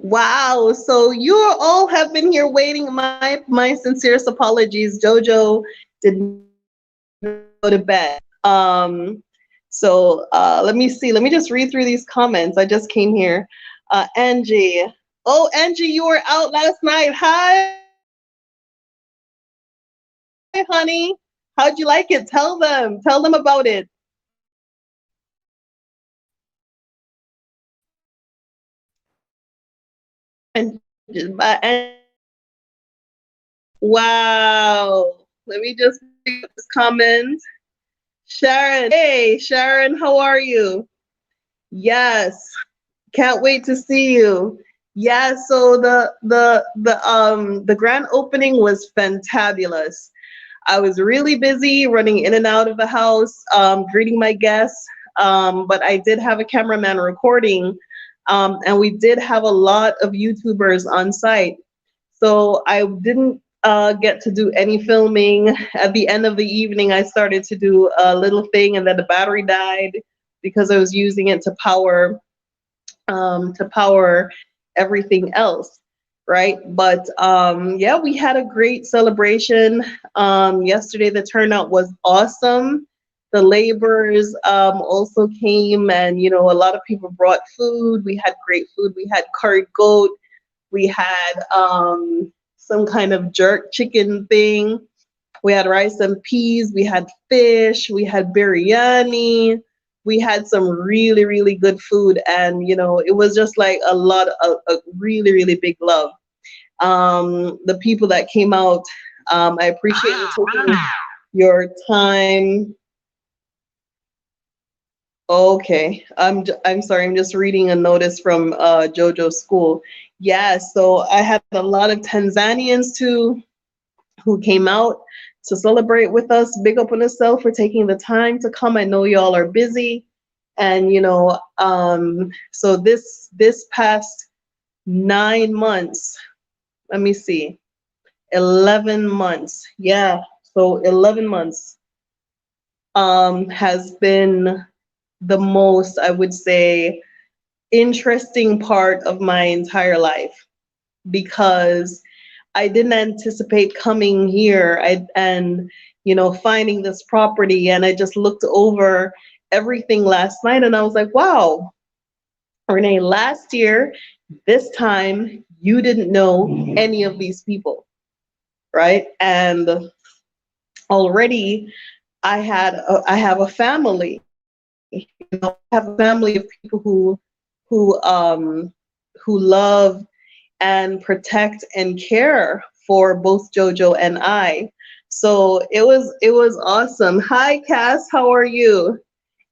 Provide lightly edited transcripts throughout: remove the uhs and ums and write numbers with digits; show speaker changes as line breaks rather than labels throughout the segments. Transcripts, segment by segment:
Wow. So you all have been here waiting. My sincerest apologies. Jojo did not go to bed. Let me see. Let me just read through these comments. I just came here. Angie. Oh, Angie, you were out last night. Hi, honey. How'd you like it? Tell them. Tell them about it. And wow. Let me just read this comment. Sharon. Hey, Sharon, how are you? Yes. Can't wait to see you. Yeah, so the grand opening was fantabulous. I was really busy running in and out of the house, greeting my guests, but I did have a cameraman recording, and we did have a lot of YouTubers on site. So I didn't get to do any filming. At the end of the evening, I started to do a little thing, and then the battery died because I was using it to power everything else, right? But yeah, we had a great celebration. Yesterday, the turnout was awesome. The laborers also came, and a lot of people brought food. We had great food. We had curried goat. We had some kind of jerk chicken thing. We had rice and peas. We had fish. We had biryani. We had some really, really good food. And, it was just like a lot of a really, really big love. The people that came out, I appreciate you taking your time. Okay, I'm sorry. I'm just reading a notice from JoJo's school. Yeah, so I had a lot of Tanzanians too who came out to celebrate with us. Big up on yourself for taking the time to come. I know y'all are busy, and so this past 9 months. Let me see, 11 months. Yeah, so 11 months has been the most, I would say, interesting part of my entire life, because I didn't anticipate coming here and finding this property, and I just looked over everything last night and I was like, wow, Renee, last year this time you didn't know any of these people, right? And already I have a family. I have a family of people who who love and protect and care for both Jojo and I. So it was awesome. Hi Cass, how are you?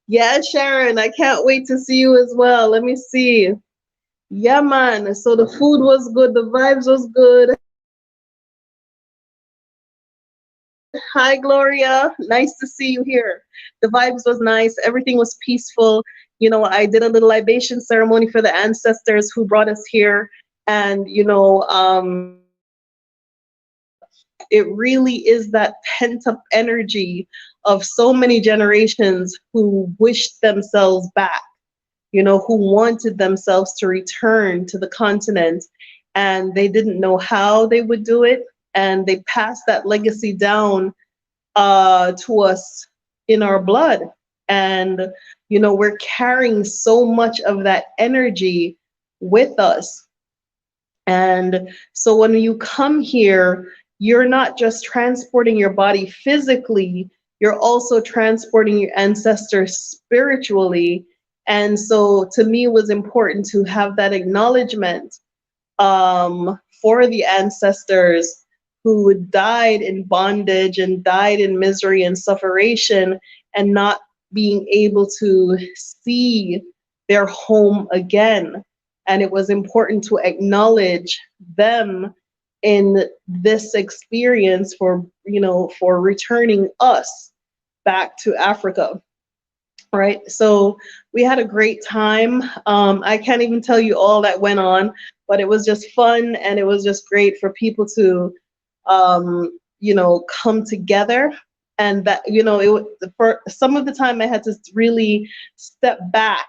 Yeah, Sharon, I can't wait to see you as well. Let me see. Yeah, man. So the food was good, the vibes was good. Hi, Gloria. Nice to see you here. The vibes was nice. Everything was peaceful. I did a little libation ceremony for the ancestors who brought us here. And, it really is that pent up energy of so many generations who wished themselves back, who wanted themselves to return to the continent, and they didn't know how they would do it. And they passed that legacy down to us in our blood. And, we're carrying so much of that energy with us. And so when you come here, you're not just transporting your body physically, you're also transporting your ancestors spiritually. And so to me, it was important to have that acknowledgement for the ancestors who died in bondage and died in misery and sufferation, and not being able to see their home again. And it was important to acknowledge them in this experience for returning us back to Africa. Right. So we had a great time. I can't even tell you all that went on, but it was just fun, and it was just great for people to come together. And that, for some of the time I had to really step back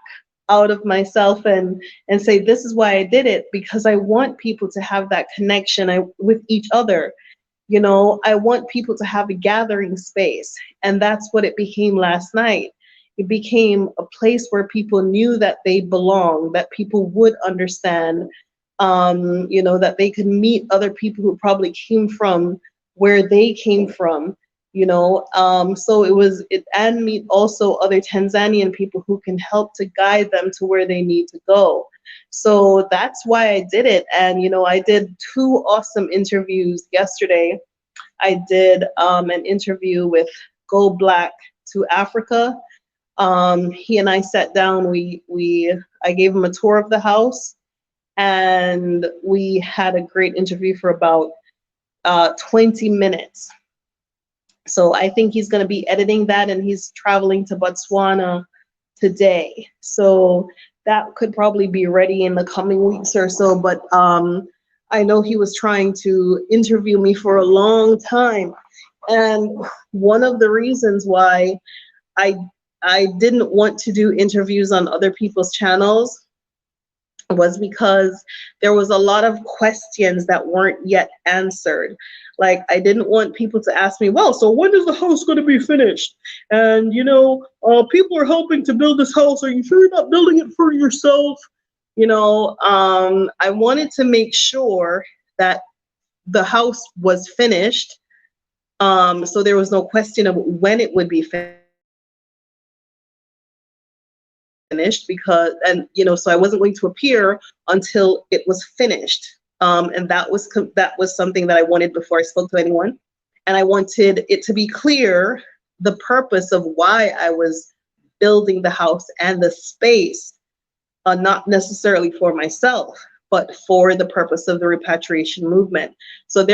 out of myself and say this is why I did it, because I want people to have that connection with each other. You know, I want people to have a gathering space, and that's what it became last night. It became a place where people knew that they belong, that people would understand, you know, that they could meet other people who probably came from where they came from, you know. So and meet also other Tanzanian people who can help to guide them to where they need to go. So that's why I did it. And, you know, I did two awesome interviews yesterday. I did an interview with Go Black to Africa. He and I sat down. I gave him a tour of the house, and we had a great interview for about 20 minutes. So I think he's going to be editing that, and he's traveling to Botswana today. So that could probably be ready in the coming weeks or so. But I know he was trying to interview me for a long time. And one of the reasons why I I didn't want to do interviews on other people's channels was because there was a lot of questions that weren't yet answered. Like, I didn't want people to ask me, well, so when is the house going to be finished? And, you know, people are helping to build this house. Are you sure you're not building it for yourself? You know, I wanted to make sure that the house was finished. So there was no question of when it would be finished, because, and you know, so I wasn't going to appear until it was finished. And that was something that I wanted before I spoke to anyone. And I wanted it to be clear the purpose of why I was building the house and the space, not necessarily for myself, but for the purpose of the repatriation movement. So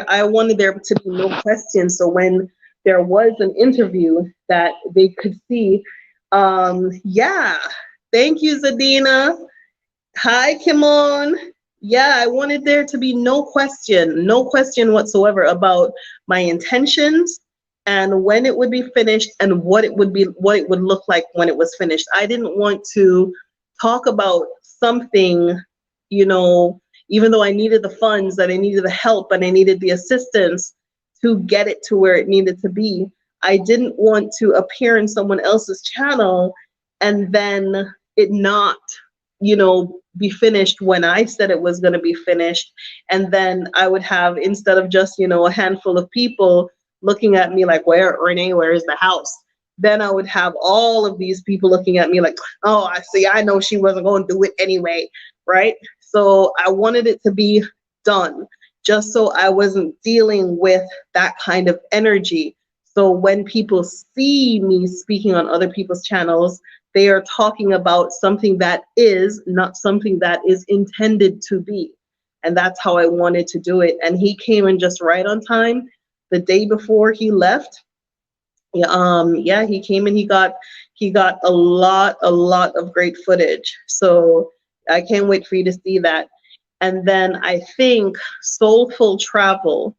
I wanted there to be no question. So when there was an interview that they could see, yeah, thank you, Zadina. Hi, Kimon. Yeah, I wanted there to be no question whatsoever about my intentions and when it would be finished and what it would look like when it was finished. I didn't want to talk about something, you know, even though I needed the funds, that I needed the help and I needed the assistance to get it to where it needed to be. I didn't want to appear in someone else's channel and then it not, you know, be finished when I said it was going to be finished. And then I would have, instead of just, you know, a handful of people looking at me like, Renee, where is the house? Then I would have all of these people looking at me like, oh, I see, I know she wasn't going to do it anyway, right? So I wanted it to be done, just so I wasn't dealing with that kind of energy. So when people see me speaking on other people's channels, they are talking about something that is not something that is intended to be. And that's how I wanted to do it. And he came in just right on time. The day before he left, yeah, he came and he got a lot of great footage. So I can't wait for you to see that. And then I think Soulful Travel,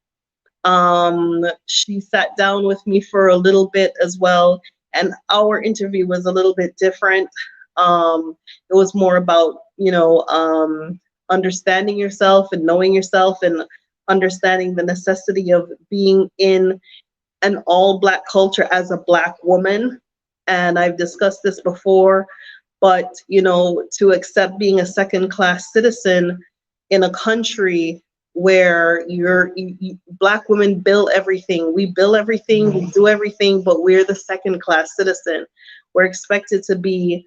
she sat down with me for a little bit as well. And our interview was a little bit different. It was more about, you know, understanding yourself and knowing yourself and understanding the necessity of being in an all Black culture as a Black woman. And I've discussed this before, but, you know, to accept being a second-class citizen in a country where Black women bill everything. We bill everything, we do everything, but we're the second-class citizen. We're expected to be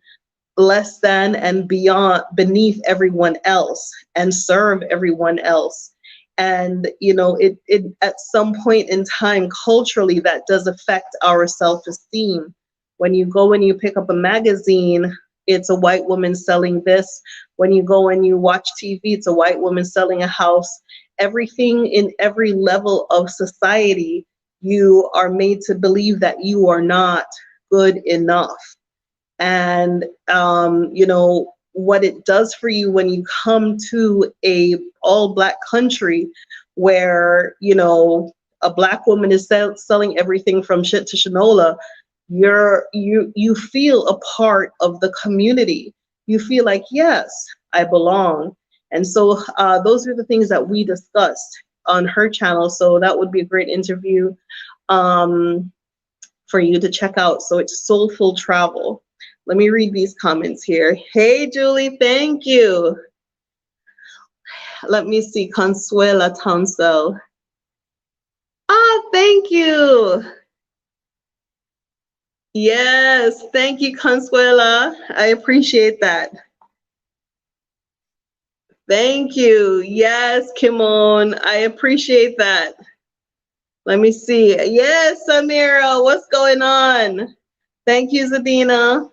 less than and beneath everyone else and serve everyone else. And, you know, it at some point in time, culturally, that does affect our self-esteem. When you go and you pick up a magazine, it's a white woman selling this. When you go and you watch TV, it's a white woman selling a house. Everything in every level of society, you are made to believe that you are not good enough. And, you know, what it does for you when you come to a all Black country where, you know, a Black woman is selling everything from shit to shinola, you feel a part of the community. You feel like, yes, I belong. And so those are the things that we discussed on her channel. So that would be a great interview um, for you to check out. So it's Soulful Travel. Let me read these comments here. Hey, Julie, thank you. Let me see, Consuela Townsell. Ah, thank you. Yes, thank you, Consuela. I appreciate that. Thank you. Yes, Kimon, I appreciate that. Let me see. Yes, Samira, what's going on? Thank you, Zadina.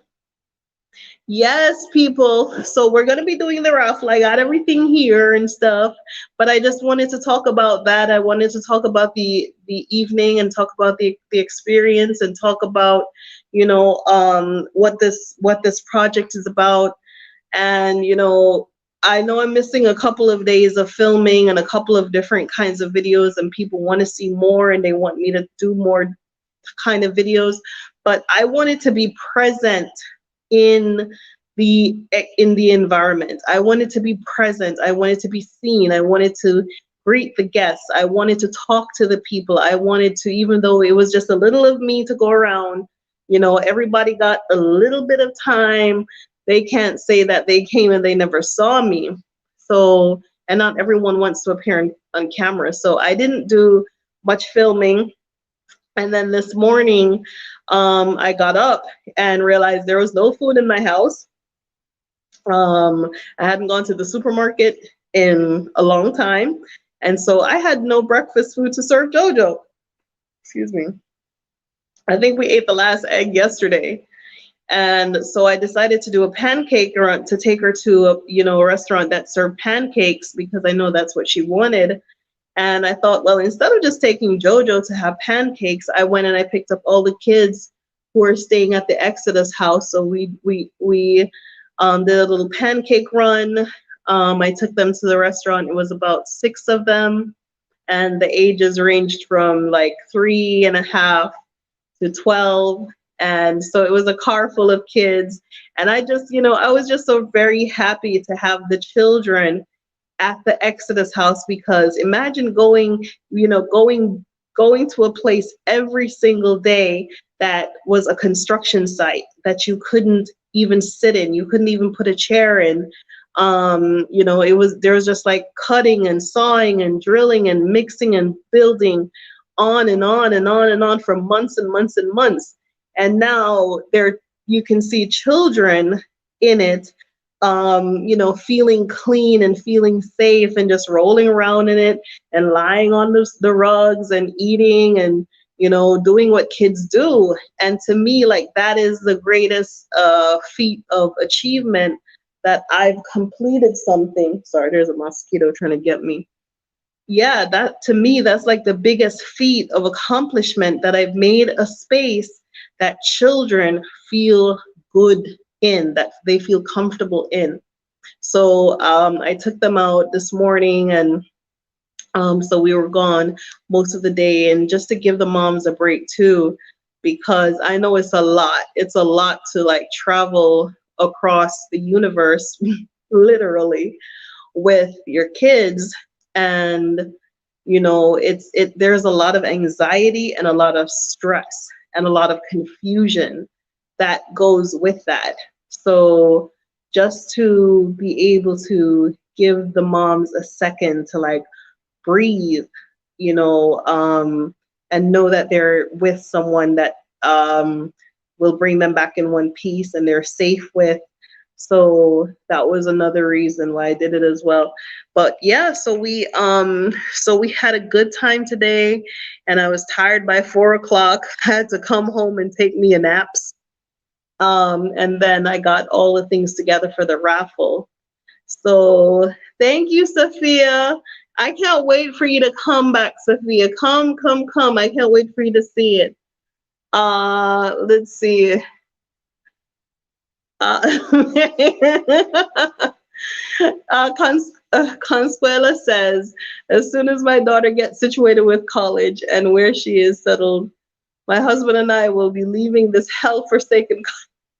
Yes, people. So we're going to be doing the raffle. I got everything here and stuff, but I just wanted to talk about that. I wanted to talk about the evening and talk about the experience and talk about, what this project is about. And I know I'm missing a couple of days of filming and a couple of different kinds of videos, and people want to see more and they want me to do more kind of videos, but I wanted to be present in the environment. I wanted to be present. I wanted to be seen. I wanted to greet the guests. I wanted to talk to the people. I wanted to, even though it was just a little of me to go around, everybody got a little bit of time. They can't say that they came and they never saw me. So, and not everyone wants to appear on camera. So I didn't do much filming. And then this morning, I got up and realized there was no food in my house. I hadn't gone to the supermarket in a long time. And so I had no breakfast food to serve JoJo. Excuse me. I think we ate the last egg yesterday. And so I decided to do a pancake run to take her to a restaurant that served pancakes because I know that's what she wanted. And I thought, well, instead of just taking JoJo to have pancakes, I went and I picked up all the kids who were staying at the Exodus house. So we did a little pancake run. I took them to the restaurant. It was about 6 of them, and the ages ranged from like 3.5 to 12. And so it was a car full of kids. And I just, I was just so very happy to have the children at the Exodus house, because imagine going to a place every single day that was a construction site that you couldn't even sit in, you couldn't even put a chair in. There was just like cutting and sawing and drilling and mixing and building on and on and on and on for months and months and months. And now you can see children in it, feeling clean and feeling safe and just rolling around in it and lying on the rugs and eating and, doing what kids do. And to me, like, that is the greatest feat of achievement, that I've completed something. Sorry, there's a mosquito trying to get me. Yeah, that to me, that's like the biggest feat of accomplishment, that I've made a space that children feel good in, that they feel comfortable in. So I took them out this morning, and so we were gone most of the day, and just to give the moms a break too, because I know it's a lot. It's a lot to like travel across the universe, literally, with your kids. And there's a lot of anxiety and a lot of stress and a lot of confusion that goes with that. So just to be able to give the moms a second to like breathe, and know that they're with someone that will bring them back in one piece and they're safe with. So that was another reason why I did it as well. But yeah, so we had a good time today, and I was tired by 4 o'clock. I had to come home and take me a nap. And then I got all the things together for the raffle. So thank you, Sophia. I can't wait for you to come back, Sophia. Come. I can't wait for you to see it. Let's see. Consuela says, as soon as my daughter gets situated with college and where she is settled, My husband and I will be leaving this hell-forsaken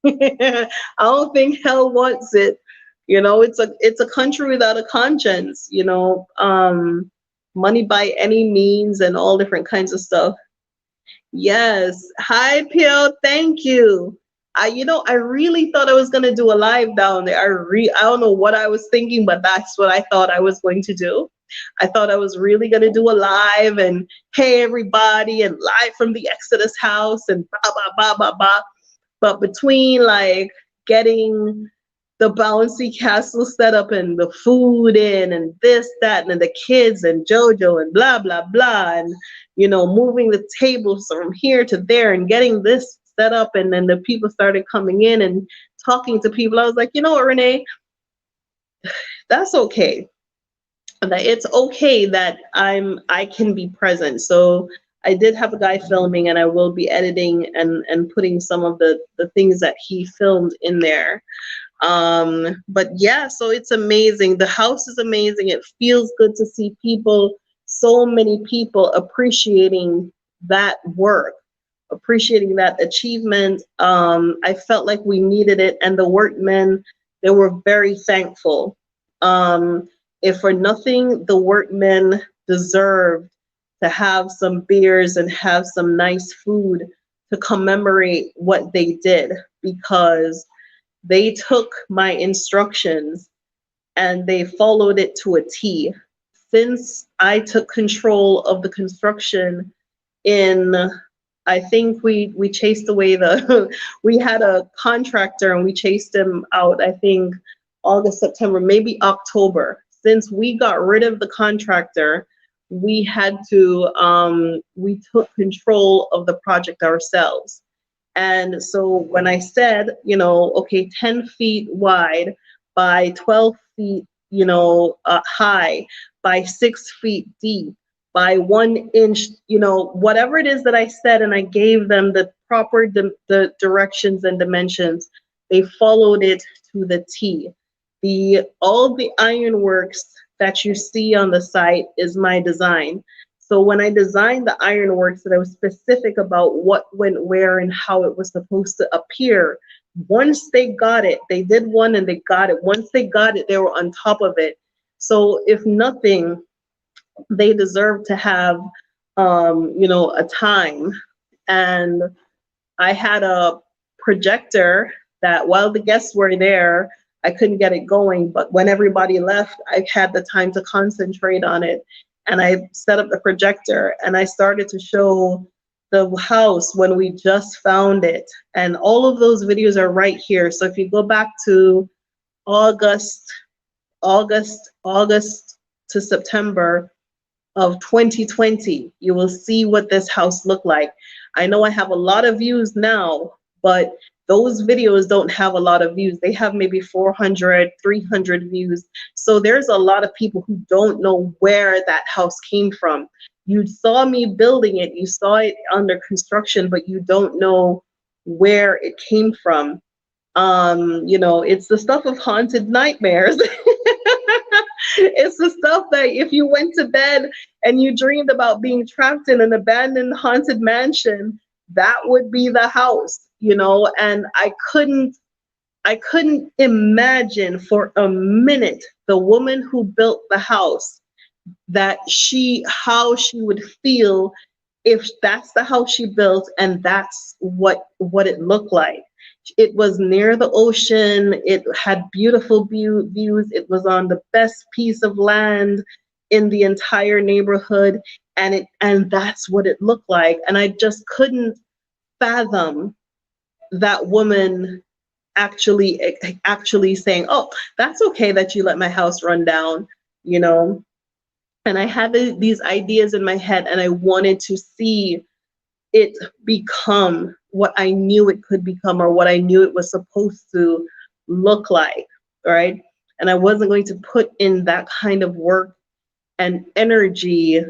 country. I don't think hell wants it. It's a country without a conscience. Money by any means and all different kinds of stuff. Yes. Hi, Pio. Thank you. I really thought I was gonna do a live down there. I don't know what I was thinking, but that's what I thought I was going to do. I thought I was really gonna do a live and hey everybody and live from the Exodus house and blah blah blah blah blah. But between like getting the bouncy castle set up and the food in and this, that, and the kids and JoJo and blah, blah, blah. And, moving the tables from here to there and getting this set up. And then the people started coming in and talking to people. I was like, you know what, Renee, that's okay. That it's okay that I can be present. So I did have a guy filming and I will be editing and putting some of the things that he filmed in there. But yeah, so it's amazing. The house is amazing. It feels good to see people, so many people appreciating that work, appreciating that achievement. I felt like we needed it, and the workmen, they were very thankful. If for nothing, the workmen deserved to have some beers and have some nice food to commemorate what they did, because they took my instructions and they followed it to a T. Since I took control of the construction I think we chased away we had a contractor and we chased him out, I think August, September, maybe October. Since we got rid of the contractor, we took control of the project ourselves. And so when I said, okay, 10 feet wide by 12 feet, high, by 6 feet deep, by 1 inch, whatever it is that I said, and I gave them the proper the directions and dimensions, they followed it to the T. All the ironworks that you see on the site is my design. So when I designed the ironworks, that I was specific about what went where and how it was supposed to appear. Once they got it, they did one and they got it. Once they got it, they were on top of it. So if nothing, they deserve to have, a time. And I had a projector that while the guests were there, I couldn't get it going. But when everybody left, I had the time to concentrate on it. And I set up the projector and I started to show the house when we just found it. And all of those videos are right here. So if you go back to August to September of 2020, you will see what this house looked like. I know I have a lot of views now, but those videos don't have a lot of views. They have maybe 400, 300 views. So there's a lot of people who don't know where that house came from. You saw me building it, you saw it under construction, but you don't know where it came from. It's the stuff of haunted nightmares. It's the stuff that if you went to bed and you dreamed about being trapped in an abandoned haunted mansion, that would be the house, and I couldn't imagine for a minute the woman who built the house, how she would feel if that's the house she built and that's what it looked like. It was near the ocean. It had beautiful views. It was on the best piece of land in the entire neighborhood, and that's what it looked like. And I just couldn't fathom that woman actually saying, "Oh, that's okay that you let my house run down," And I had these ideas in my head, and I wanted to see it become what I knew it could become, or what I knew it was supposed to look like, right? And I wasn't going to put in that kind of work and energy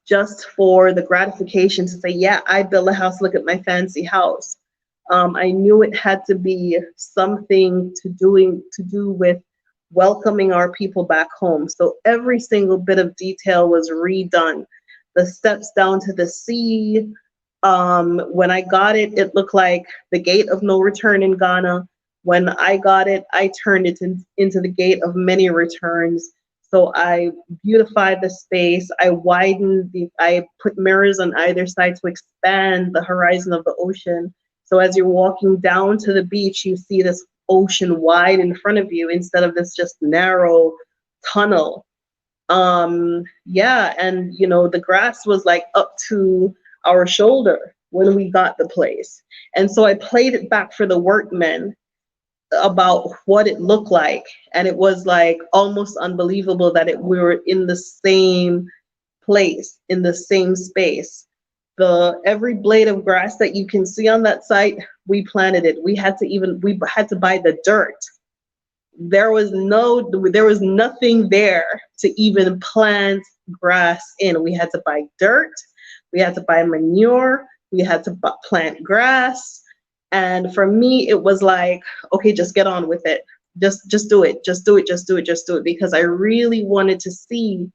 just for the gratification to say, yeah, I built a house, look at my fancy house. I knew it had to be something to do with welcoming our people back home. So every single bit of detail was redone. The steps down to the sea, When I got it, it looked like the gate of no return in Ghana. When I got it, I turned it into the gate of many returns. So I beautified the space. I put mirrors on either side to expand the horizon of the ocean. So as you're walking down to the beach, you see this ocean wide in front of you instead of this just narrow tunnel. Yeah, and the grass was like up to our shoulder when we got the place. And so I played it back for the workmen about what it looked like, and it was like almost unbelievable that we were in the same place, in the same space. The every blade of grass that you can see on that site, we planted it. We had to buy the dirt. There was nothing there to even plant grass in. We had to buy dirt, we had to buy manure, we had to plant grass. And for me, it was like, okay, just get on with it. Just do it. Just do it. Just do it. Just do it. Because I really wanted to see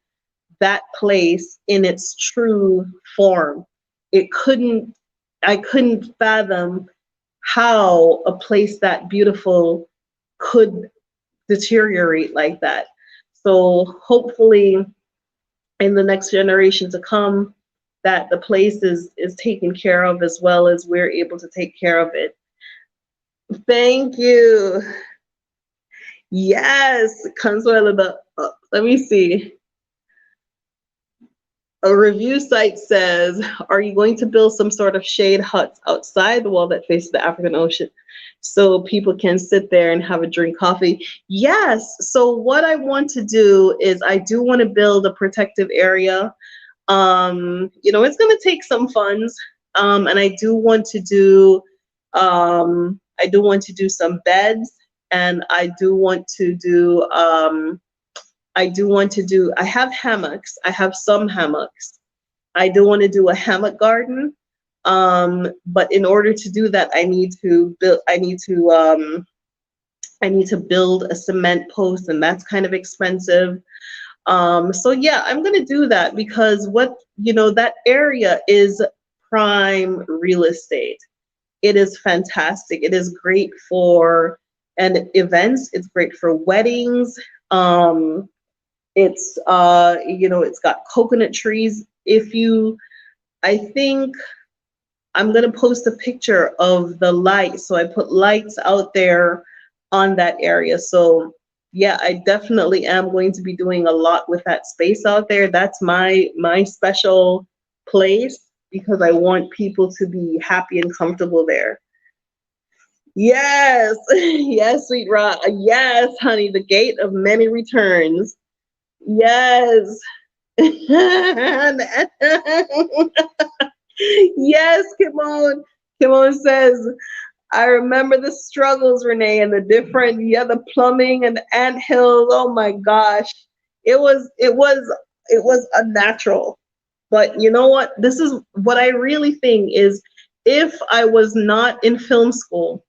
that place in its true form. I couldn't fathom how a place that beautiful could deteriorate like that. So hopefully in the next generation to come, that the place is taken care of as well as we're able to take care of it. Thank you. Yes, Consuelo, let me see. A review site says, are you going to build some sort of shade huts outside the wall that faces the African Ocean so people can sit there and have a drink coffee? Yes. So what I want to do is I do want to build a protective area. It's going to take some funds. And I do want to do some beds, and I have hammocks. I have some hammocks. I do want to do a hammock garden. But in order to do that, I need to build a cement post, and that's kind of expensive. So yeah, I'm going to do that because that area is prime real estate. It is fantastic. It is great for events. It's great for weddings. It's it's got coconut trees. I think I'm gonna post a picture of the lights. So I put lights out there on that area. So yeah, I definitely am going to be doing a lot with that space out there. That's my special place because I want people to be happy and comfortable there. Yes, yes, sweet Ra. Yes, honey, the gate of many returns. Yes. Yes, Kimon. Kimon says, I remember the struggles, Renee, and the plumbing and the ant hills. Oh my gosh. It was unnatural. But you know what? This is what I really think is if I was not in film school,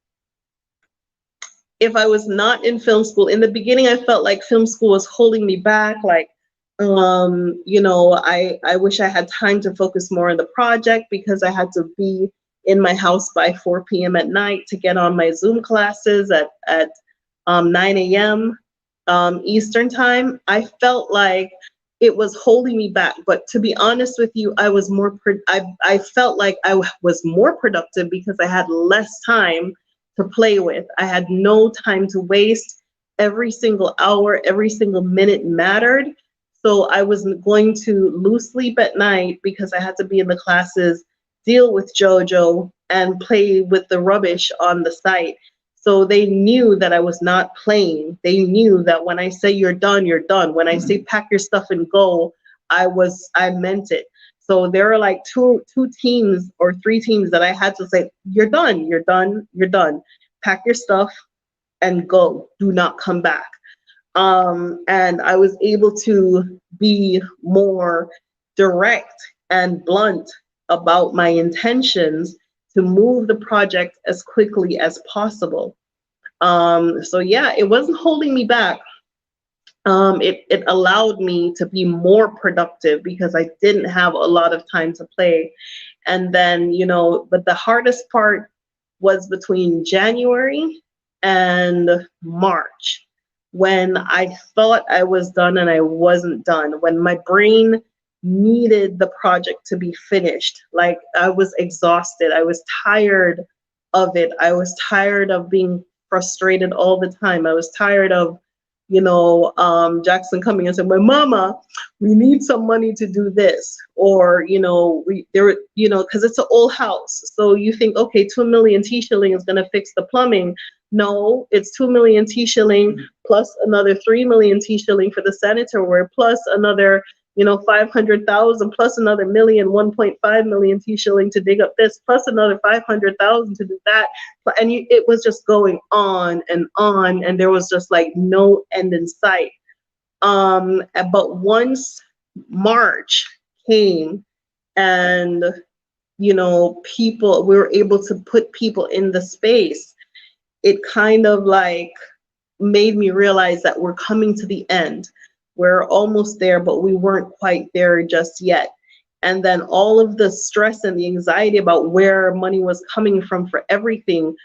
in the beginning, I felt like film school was holding me back. Like, I wish I had time to focus more on the project because I had to be in my house by 4 p.m. at night to get on my Zoom classes at 9 a.m. Eastern time. I felt like it was holding me back. But to be honest with you, I felt like I was more productive because I had less time to play with. I had no time to waste. Every single hour, every single minute mattered. So I was going to lose sleep at night because I had to be in the classes, deal with JoJo, and play with the rubbish on the site. So they knew that I was not playing. They knew that when I say you're done, you're done. When I say pack your stuff and go, I meant it. So there are like two teams or three teams that I had to say, you're done, you're done, you're done. Pack your stuff and go. Do not come back. And I was able to be more direct and blunt about my intentions to move the project as quickly as possible. So yeah, it wasn't holding me back. It allowed me to be more productive because I didn't have a lot of time to play. And then, but the hardest part was between January and March, when I thought I was done and I wasn't done, when my brain needed the project to be finished. Like, I was exhausted. I was tired of it. I was tired of being frustrated all the time. I was tired of, Jackson coming and saying, "Well, Mama, we need some money to do this," or because it's an old house, so you think, okay, 2 million T-shilling is going to fix the plumbing. No, it's 2 million T-shilling plus another 3 million T-shilling for the sanitary, plus another 500,000, plus another 1.5 million T-shilling to dig up this, plus another 500,000 to do that. And it was just going on, and there was just like no end in sight. But once March came, and we were able to put people in the space, it kind of like made me realize that we're coming to the end. We're almost there, but we weren't quite there just yet. And then all of the stress and the anxiety about where money was coming from for everything,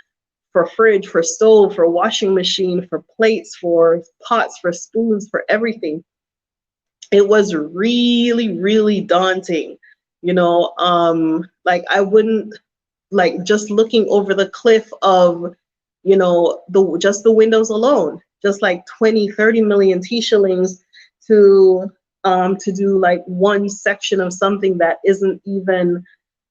for fridge, for stove, for washing machine, for plates, for pots, for spoons, for everything, it was really, really daunting. Like, I wouldn't, like, just looking over the cliff of, just the windows alone, just like 20-30 million T-shillings to do like one section of something that isn't even,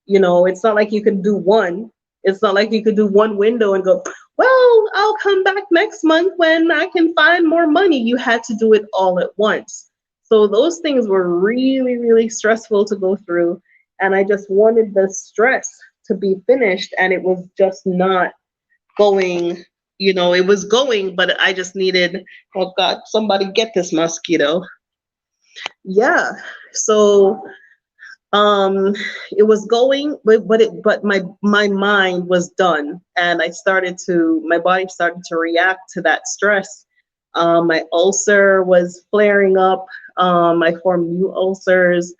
it's not like you could do one. It's not like you could do one window and go, well, I'll come back next month when I can find more money. You had to do it all at once. So those things were really, really stressful to go through. And I just wanted the stress to be finished, and it was just not going. It was going, but I just needed, oh God, somebody get this mosquito. Yeah. So it was going, but my mind was done, and my body started to react to that stress. My ulcer was flaring up. I formed new ulcers.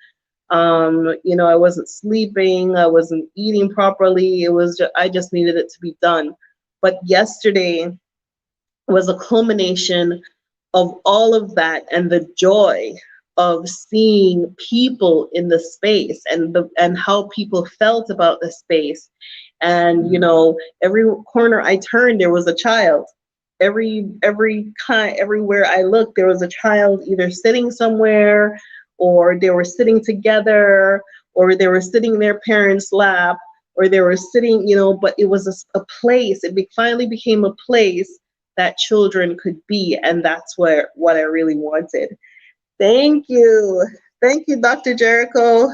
I wasn't sleeping. I wasn't eating properly. I just needed it to be done. But yesterday was a culmination of all of that, and the joy of seeing people in the space, and how people felt about the space. And every corner I turned, there was a child. Everywhere I looked, there was a child either sitting somewhere, or they were sitting together, or they were sitting in their parents' lap, or they were sitting, but it was a place. It finally became a place that children could be, and that's what I really wanted. Thank you. Thank you, Dr. Jericho.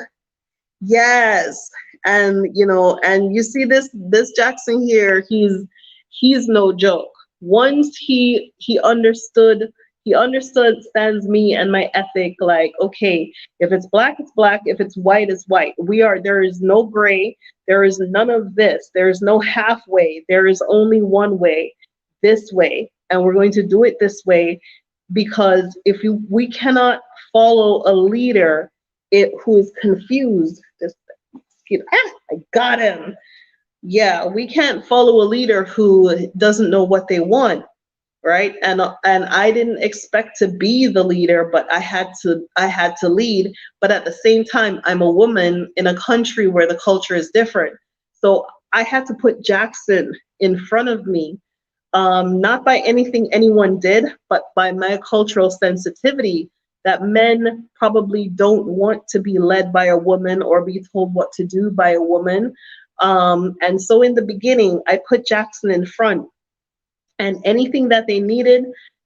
Yes. And you see this Jackson here, he's no joke. Once he understands me and my ethic, like, okay, if it's black, it's black, if it's white, it's white. There is no gray, there is none of this, there is no halfway, there is only one way, this way, and we're going to do it this way. Because we cannot follow a leader who is confused. I got him. Yeah, we can't follow a leader who doesn't know what they want, right? And I didn't expect to be the leader, but I had to lead. But at the same time, I'm a woman in a country where the culture is different. So I had to put Jackson in front of me. Not by anything anyone did, but by my cultural sensitivity, that men probably don't want to be led by a woman or be told what to do by a woman. And so in the beginning, I put Jackson in front, and anything that they needed,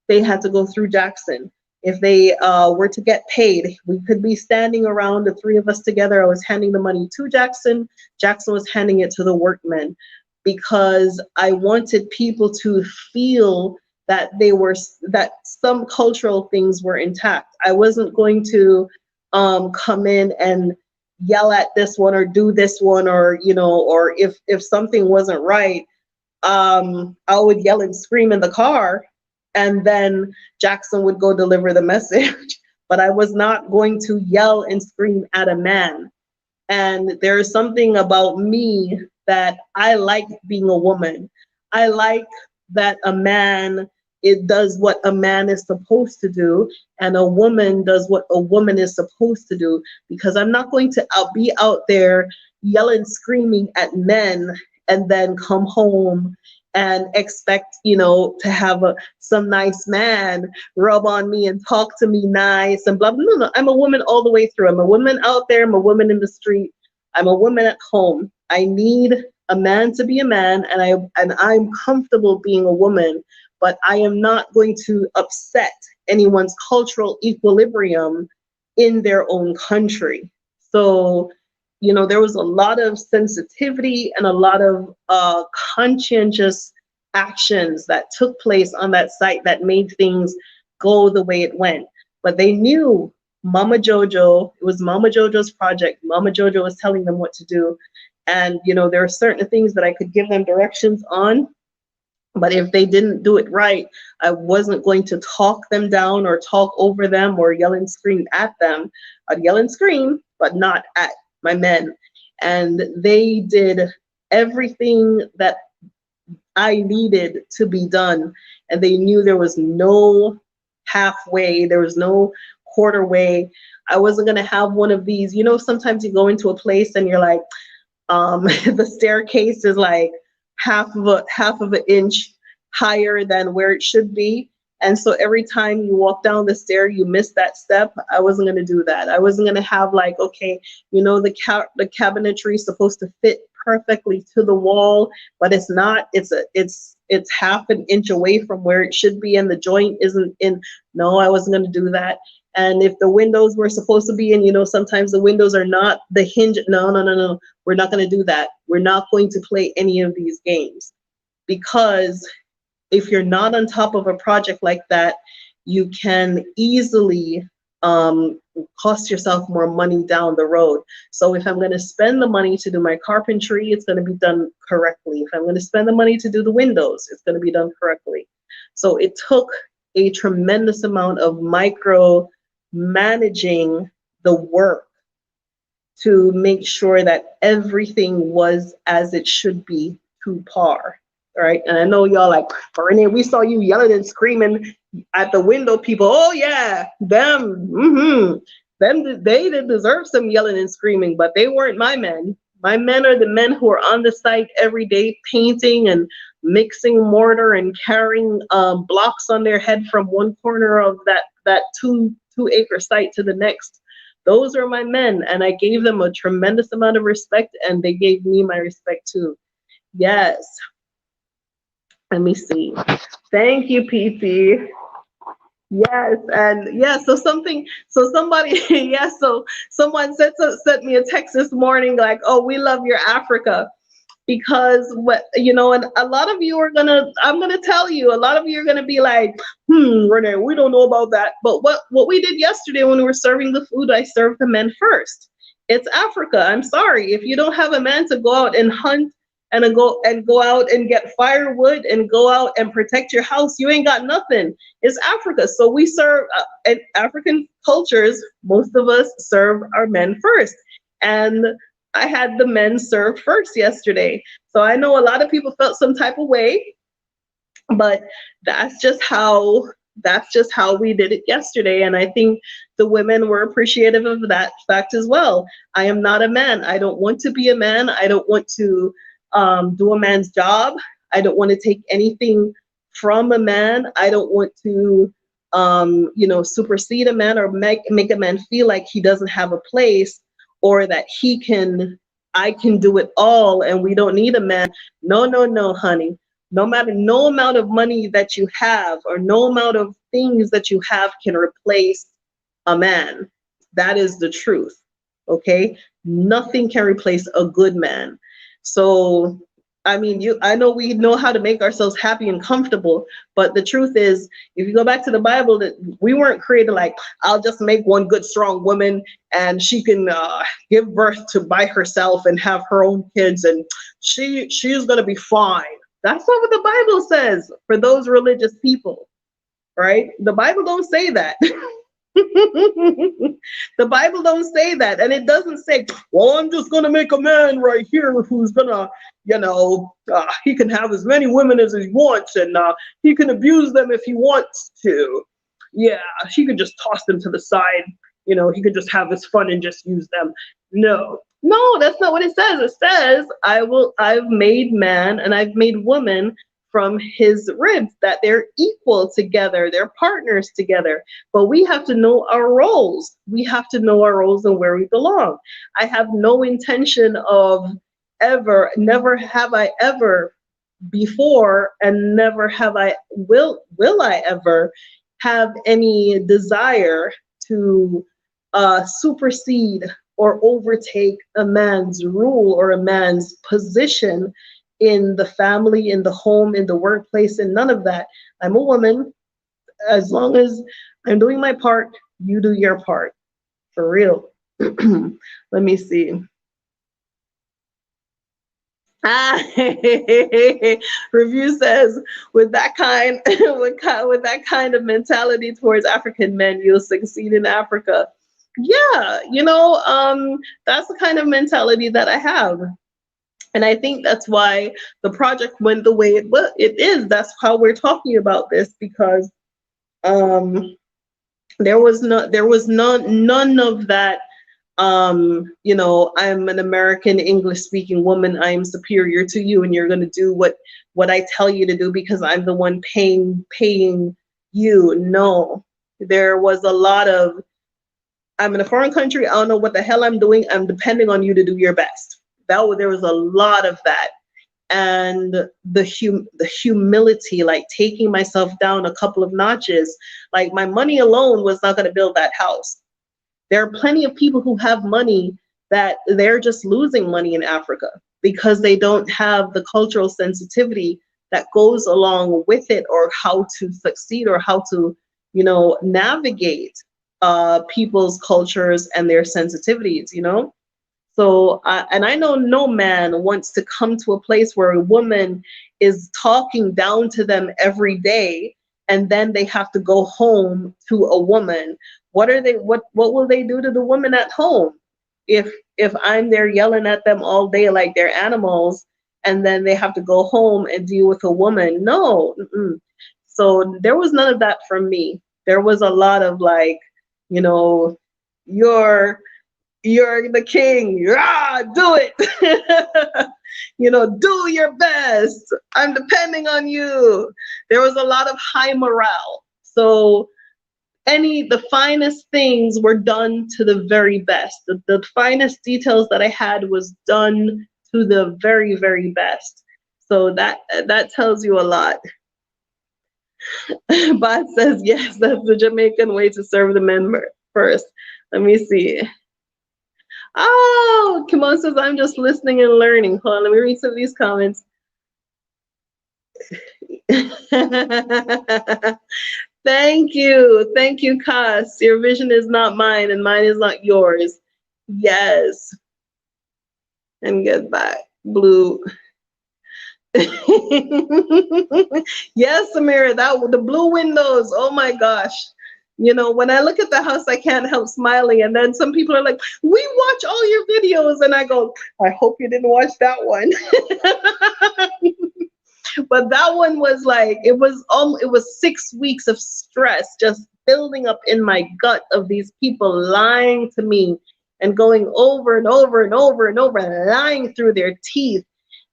they had to go through Jackson. If they were to get paid, we could be standing around, the three of us together. I was handing the money to Jackson. Jackson was handing it to the workmen, because I wanted people to feel that that some cultural things were intact. I wasn't going to come in and yell at this one or do this one, or or if something wasn't right, I would yell and scream in the car, and then Jackson would go deliver the message. But I was not going to yell and scream at a man. And there's something about me that I like being a woman. I like that a man, it does what a man is supposed to do, and a woman does what a woman is supposed to do. Because I'm not going to be out there yelling, screaming at men, and then come home and expect, to have some nice man rub on me and talk to me nice and blah, blah. No, no, I'm a woman all the way through. I'm a woman out there. I'm a woman in the street. I'm a woman at home. I need a man to be a man, and I'm comfortable being a woman, but I am not going to upset anyone's cultural equilibrium in their own country. So, there was a lot of sensitivity and a lot of conscientious actions that took place on that site that made things go the way it went. But they knew Mama Jojo, it was Mama Jojo's project. Mama Jojo was telling them what to do. And, there are certain things that I could give them directions on. But if they didn't do it right, I wasn't going to talk them down or talk over them or yell and scream at them. I'd yell and scream, but not at my men. And they did everything that I needed to be done. And they knew there was no halfway, there was no quarter way. I wasn't going to have one of these, sometimes you go into a place and you're like, the staircase is like half of an inch higher than where it should be. And so every time you walk down the stair, you miss that step. I wasn't going to do that. I wasn't going to have like, okay, the cabinetry is supposed to fit perfectly to the wall, but it's not. It's half an inch away from where it should be, and the joint isn't in. No, I wasn't going to do that. And if the windows were supposed to be in, sometimes the windows are not the hinge. No. We're not going to do that. We're not going to play any of these games, because if you're not on top of a project like that, you can easily cost yourself more money down the road. So if I'm going to spend the money to do my carpentry, it's going to be done correctly. If I'm going to spend the money to do the windows, it's going to be done correctly. So it took a tremendous amount of micro managing the work to make sure that everything was as it should be to par. All right. And I know y'all like, Renee, we saw you yelling and screaming at the window people. Oh yeah, them. Them, they did deserve some yelling and screaming, but they weren't my men. My men are the men who are on the site every day painting and mixing mortar and carrying blocks on their head from one corner of that two acre site to the next. Those are my men, and I gave them a tremendous amount of respect, and they gave me my respect too. Yes. Let me see. Thank you, PT. Yes, and yeah, so somebody, yes, so someone sent me a text this morning like, oh, we love your Africa. Because and a lot of you I'm gonna tell you, a lot of you are gonna be like, Renee, we don't know about that. But what we did yesterday when we were serving the food, I served the men first. It's Africa. I'm sorry. If you don't have a man to go out and hunt and go out and get firewood and go out and protect your house, you ain't got nothing. It's Africa. So we serve in African cultures, most of us serve our men first. And I had the men serve first yesterday. So I know a lot of people felt some type of way, but that's just how we did it yesterday. And I think the women were appreciative of that fact as well. I am not a man. I don't want to be a man. I don't want to do a man's job. I don't want to take anything from a man. I don't want to supersede a man or make a man feel like he doesn't have a place, or that I can do it all and we don't need a man. No, honey. No amount of money that you have or no amount of things that you have can replace a man. That is the truth. Okay? Nothing can replace a good man. So, I mean, I know we know how to make ourselves happy and comfortable, but the truth is, if you go back to the Bible, that we weren't created like, I'll just make one good, strong woman and she can give birth by herself and have her own kids and she's going to be fine. That's not what the Bible says for those religious people, right? The Bible don't say that. The Bible don't say that, and it doesn't say, well, I'm just gonna make a man right here who's gonna, he can have as many women as he wants, and he can abuse them if he wants to. Yeah, he could just toss them to the side. He could just have his fun and just use them. No, no, that's not what it says. It says, I've made man and I've made woman from his ribs, that they're equal together, they're partners together. But we have to know our roles. We have to know our roles and where we belong. I have no intention of never have I ever before, and never have I, will I ever have any desire to supersede or overtake a man's rule or a man's position in the family, in the home, in the workplace, and none of that. I'm a woman. As long as I'm doing my part, you do your part. For real. Let me see. Review says, with that kind of mentality towards African men, you'll succeed in Africa. Yeah, that's the kind of mentality that I have. And I think that's why the project went the way it is. That's how we're talking about this, because there was none of that. I'm an American English speaking woman. I am superior to you, and you're going to do what I tell you to do because I'm the one paying you. No, there was a lot of, I'm in a foreign country. I don't know what the hell I'm doing. I'm depending on you to do your best. There was a lot of that. And the humility, like taking myself down a couple of notches, like my money alone was not going to build that house. There are plenty of people who have money that they're just losing money in Africa because they don't have the cultural sensitivity that goes along with it, or how to succeed, or how to, navigate people's cultures and their sensitivities, So, and I know no man wants to come to a place where a woman is talking down to them every day, and then they have to go home to a woman. What will they do to the woman at home if I'm there yelling at them all day like they're animals, and then they have to go home and deal with a woman? No. So there was none of that from me. There was a lot of like, you're the king. Rah, do it. Do your best. I'm depending on you. There was a lot of high morale. So the finest things were done to the very best. The finest details that I had was done to the very, very best. So that tells you a lot. Bot says, yes, that's the Jamaican way to serve the men first. Let me see. Oh, Kimon says, I'm just listening and learning. Hold on, let me read some of these comments. Thank you, Cass. Your vision is not mine, and mine is not yours. Yes. And get back, Blue. Yes, Samira, the blue windows. Oh my gosh. When I look at the house, I can't help smiling. And then some people are like, we watch all your videos. And I go, I hope you didn't watch that one. But that one was like, it was 6 weeks of stress just building up in my gut of these people lying to me and going over and over and over and over and lying through their teeth.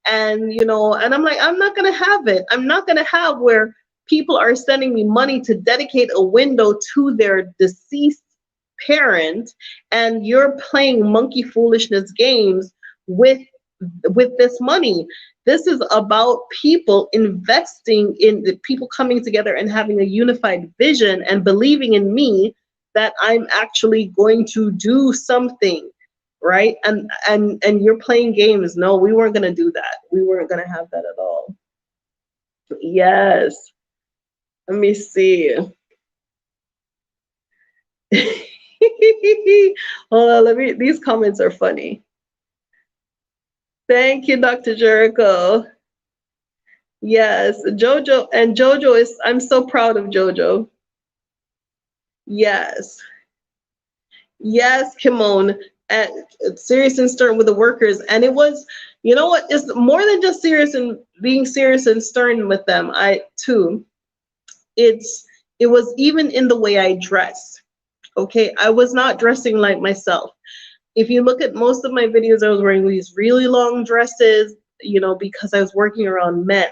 And, and I'm like, I'm not going to have it. I'm not going to have where people are sending me money to dedicate a window to their deceased parent, and you're playing monkey foolishness games with this money. This is about people investing in the people coming together and having a unified vision and believing in me that I'm actually going to do something, right? And you're playing games. No, we weren't going to do that. We weren't going to have that at all. Yes. Let me see. Hold on, these comments are funny. Thank you, Dr. Jericho. Yes, Jojo is, I'm so proud of Jojo. Yes. Yes, Kimon. And serious and stern with the workers. And it was, you know what, it's more than just serious and being serious and stern with them. I too. It's it was even in the way I dressed. Okay. I was not dressing like myself. If you look at most of my videos, I was wearing these really long dresses, because I was working around men.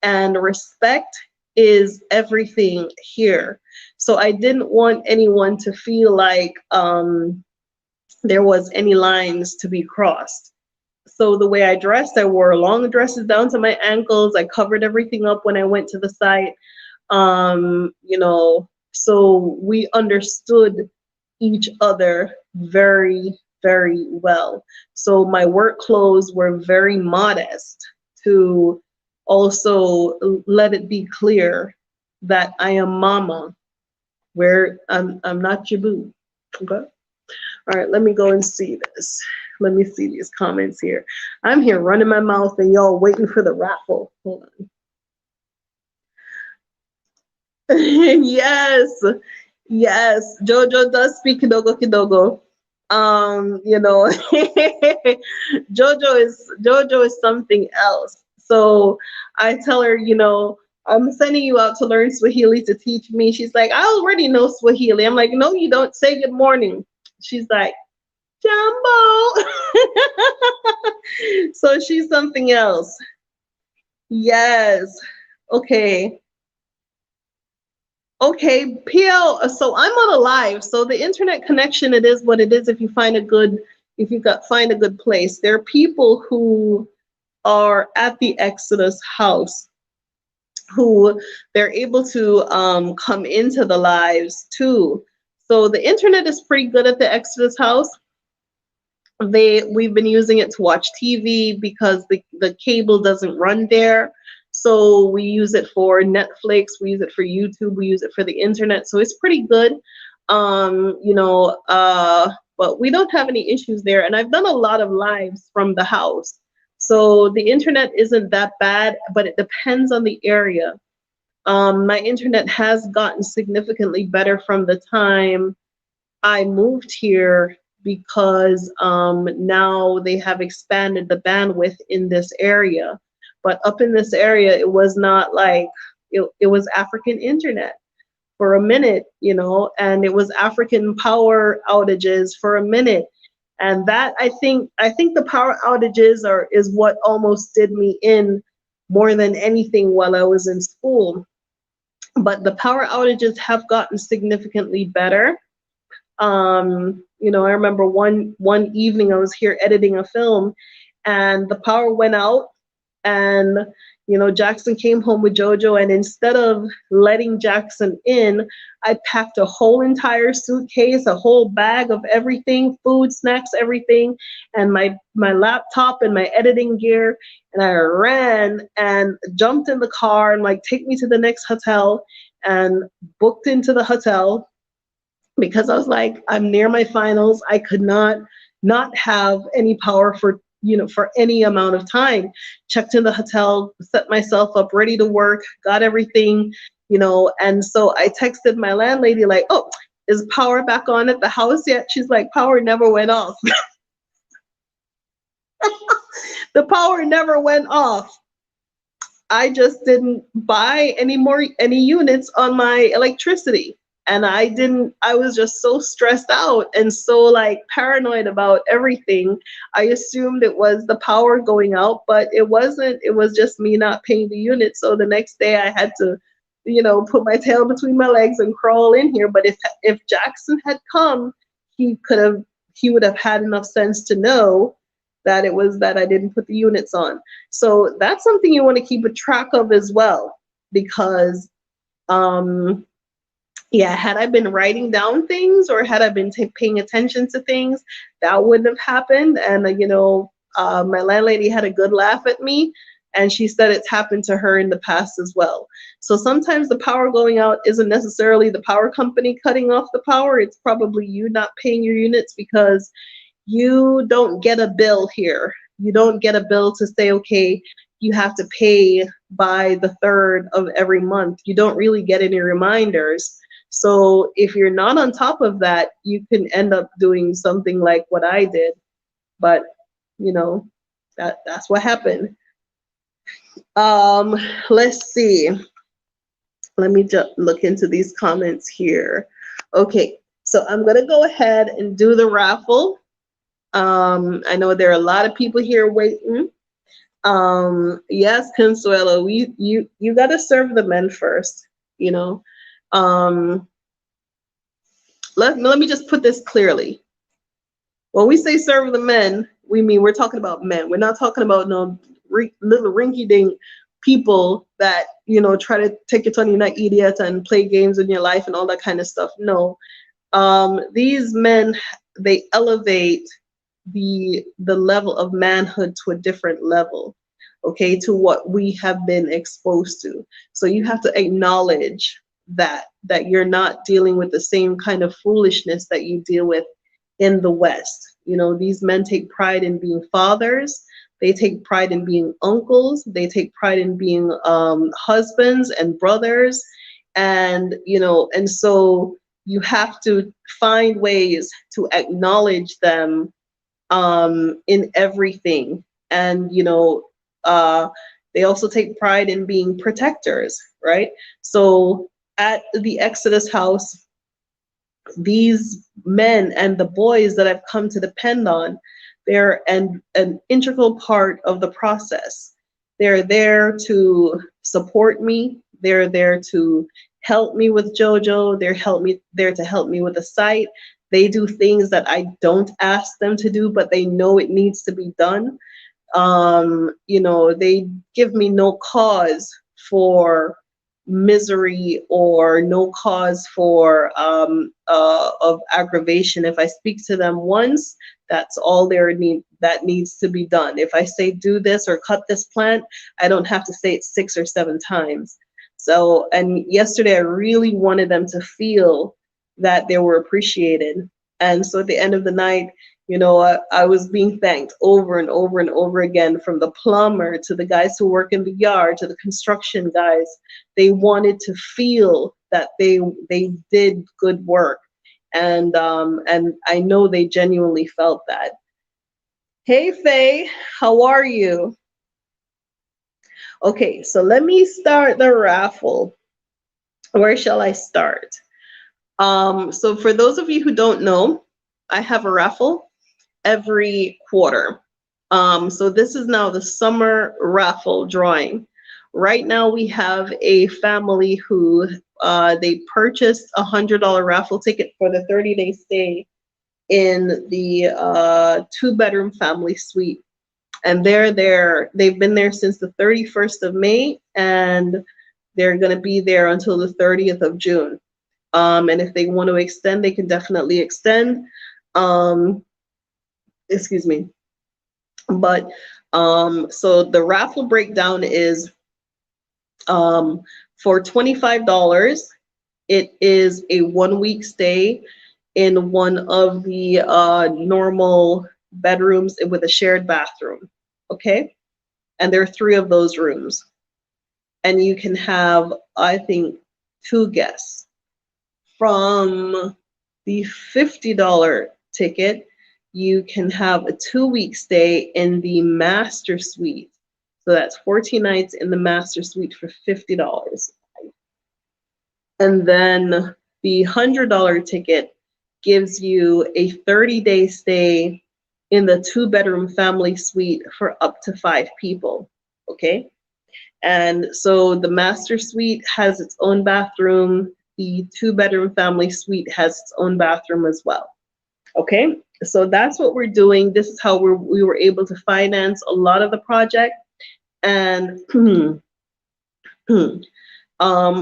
And respect is everything here. So I didn't want anyone to feel like there was any lines to be crossed. So the way I dressed, I wore long dresses down to my ankles. I covered everything up when I went to the site. So we understood each other very, very well. So my work clothes were very modest to also let it be clear that I am mama, where I'm not your boo. Okay. All right, let me go and see this. Let me see these comments here. I'm here running my mouth and y'all waiting for the raffle. Hold on. Yes, yes. Jojo does speak Kidogo Kidogo. You know, Jojo is something else. So I tell her, I'm sending you out to learn Swahili to teach me. She's like, I already know Swahili. I'm like, no, you don't. Say good morning. She's like, Jumbo. So she's something else. Yes. Okay. Okay, PL. So I'm on a live. So the internet connection, it is what it is. If you got find a good place, there are people who are at the Exodus house who they're able to come into the lives too. So the internet is pretty good at the Exodus house. We've been using it to watch TV because the cable doesn't run there. So we use it for Netflix, we use it for YouTube, we use it for the internet. So it's pretty good. But we don't have any issues there. And I've done a lot of lives from the house. So the internet isn't that bad, but it depends on the area. My internet has gotten significantly better from the time I moved here because now they have expanded the bandwidth in this area. But up in this area, it was not like it was African internet for a minute, and it was African power outages for a minute. And that I think the power outages is what almost did me in more than anything while I was in school. But the power outages have gotten significantly better. I remember one evening I was here editing a film and the power went out, and Jackson came home with Jojo, and instead of letting Jackson in, I packed a whole entire suitcase, a whole bag of everything, food, snacks, everything, and my laptop and my editing gear, and I ran and jumped in the car and like, take me to the next hotel, and booked into the hotel because I was like, I'm near my finals. I could not have any power for any amount of time. Checked in the hotel, set myself up, ready to work, got everything, and so I texted my landlady like, oh, is power back on at the house yet? She's like, power never went off. The power never went off. I just didn't buy any units on my electricity. And I was just so stressed out and so like paranoid about everything. I assumed it was the power going out, but it wasn't. It was just me not paying the unit. So the next day I had to, put my tail between my legs and crawl in here. But if Jackson had come, he would have had enough sense to know that it was that I didn't put the units on. So that's something you want to keep a track of as well, because yeah, had I been writing down things or had I been paying attention to things, that wouldn't have happened. And my landlady had a good laugh at me, and she said it's happened to her in the past as well. So sometimes the power going out isn't necessarily the power company cutting off the power. It's probably you not paying your units because you don't get a bill here. You don't get a bill to say, okay, you have to pay by the 3rd of every month. You don't really get any reminders. So if you're not on top of that, you can end up doing something like what I did. But you know, that's what happened. Um, let's see. Let me just look into these comments here. Okay, so I'm gonna go ahead and do the raffle. I know there are a lot of people here waiting. Yes, Consuelo, you gotta serve the men first, you know. Um, let me just put this clearly. When we say serve the men, we mean we're talking about men. We're not talking about no little rinky-dink people that, you know, try to take it on your idiot and play games in your life and all that kind of stuff. No. These men, they elevate the level of manhood to a different level, okay, to what we have been exposed to. So you have to acknowledge that you're not dealing with the same kind of foolishness that you deal with in the West. You know, these men take pride in being fathers. They take pride in being uncles. They take pride in being husbands and brothers. And, you know, and so you have to find ways to acknowledge them in everything. And, you know, they also take pride in being protectors, right? So at the Exodus house, these men and the boys that I've come to depend on, they're an integral part of the process. They're there to support me. They're there to help me with JoJo. There to help me with the site. They do things that I don't ask them to do, but they know it needs to be done. You know, they give me no cause for misery or no cause for of aggravation. If I speak to them once, that's all that needs to be done. If I say do this or cut this plant, I don't have to say it 6 or 7 times. So, and yesterday I really wanted them to feel that they were appreciated. And so at the end of the night, you know, I was being thanked over and over and over again, from the plumber to the guys who work in the yard to the construction guys. They wanted to feel that they did good work, and I know they genuinely felt that. Hey Faye, how are you? Okay, so let me start the raffle. Where shall I start? So for those of you who don't know, I have a raffle every quarter. So this is now the summer raffle drawing. Right now we have a family who they purchased a $100 raffle ticket for the 30-day stay in the 2-bedroom family suite. And they're there, they've been there since the 31st of May, and they're gonna be there until the 30th of June. And if they want to extend, they can definitely extend. Excuse me. But so the raffle breakdown is for $25, it is a 1-week stay in one of the normal bedrooms with a shared bathroom. Okay, and there are 3 of those rooms, and you can have, I think, 2 guests. From the $50 ticket, you can have a 2-week stay in the master suite. So that's 14 nights in the master suite for $50. And then the $100 ticket gives you a 30-day stay in the 2-bedroom family suite for up to 5 people. Okay. And so the master suite has its own bathroom. The 2-bedroom family suite has its own bathroom as well. Okay, so that's what we're doing. This is how we were able to finance a lot of the project. And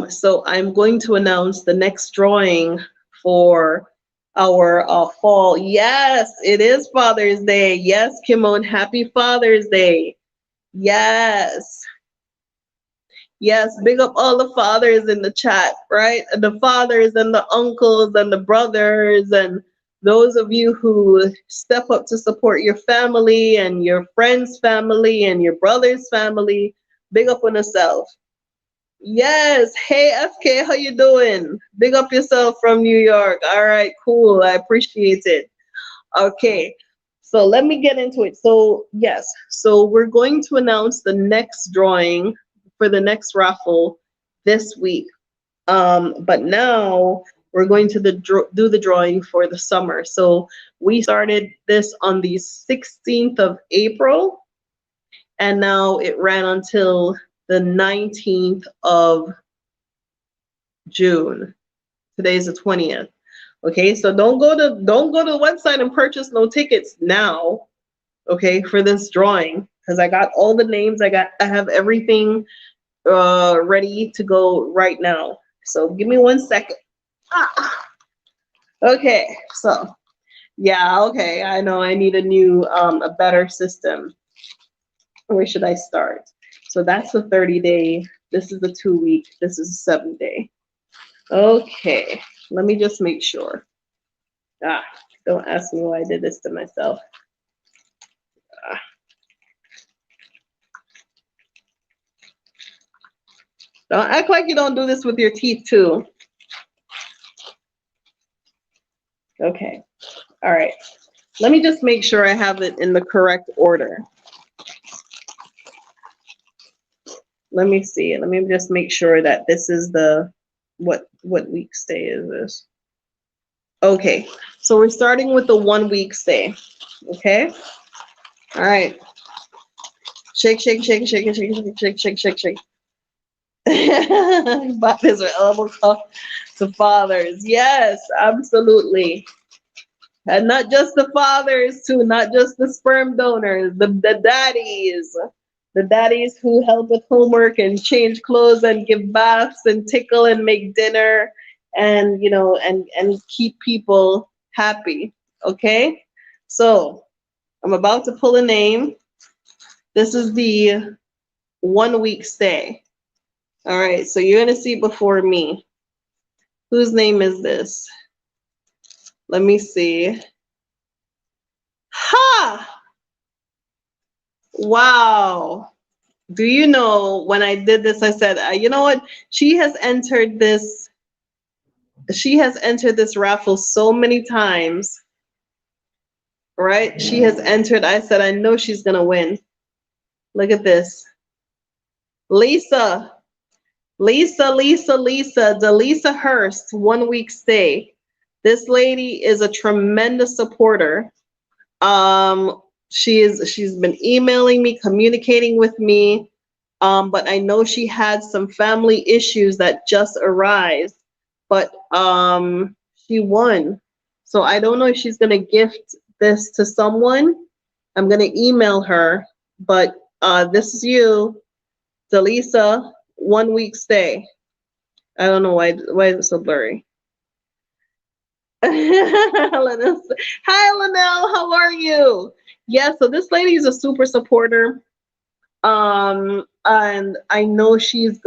so I'm going to announce the next drawing for our fall. Yes, it is Father's Day. Yes, Kimon, happy Father's Day. Yes. Yes, big up all the fathers in the chat, right? The fathers and the uncles and the brothers and those of you who step up to support your family and your friend's family and your brother's family. Big up on yourself. Yes. Hey, FK, how you doing? Big up yourself from New York. All right, cool. I appreciate it. Okay. So let me get into it. So, yes. So we're going to announce the next drawing for the next raffle this week. But now we're going to do the drawing for the summer. So we started this on the 16th of April, and now it ran until the 19th of June. Today's the 20th. Okay, so don't go to the website and purchase no tickets now, okay, for this drawing, because I got all the names. I have everything ready to go right now. So give me 1 second. Ah, okay, so yeah, okay, I know I need a better system. Where should I start? So that's the 30-day. This is the 2-week. This is the 7-day. Okay, let me just make sure. Ah, don't ask me why I did this to myself. Ah. Don't act like you don't do this with your teeth too. Okay, all right. Let me just make sure I have it in the correct order. Let me see. Let me just make sure that this is the, what week stay is this? Okay, so we're starting with the 1-week stay. Okay, all right. Shake, shake, shake, shake, shake, shake, shake, shake, shake, shake. Fathers are elbow talk to fathers. Yes, absolutely. And not just the fathers too, not just the sperm donors, the daddies. The daddies who help with homework and change clothes and give baths and tickle and make dinner and and keep people happy. Okay? So I'm about to pull a name. This is the 1-week stay. All right, so you're gonna see before me. Whose name is this? Let me see. Ha! Wow. Do you know, when I did this, I said, you know what? She has entered this raffle so many times, right? She has entered. I said, I know she's gonna win. Look at this. Lisa, Delisa Hurst, 1-week stay. This lady is a tremendous supporter. She's been emailing me, communicating with me, but I know she had some family issues that just arise, but she won. So I don't know if she's gonna gift this to someone. I'm gonna email her, but this is you, Delisa, 1-week stay. I don't know why is it so blurry. Hi, Linnell, how are you? Yeah, so this lady is a super supporter. And I know she's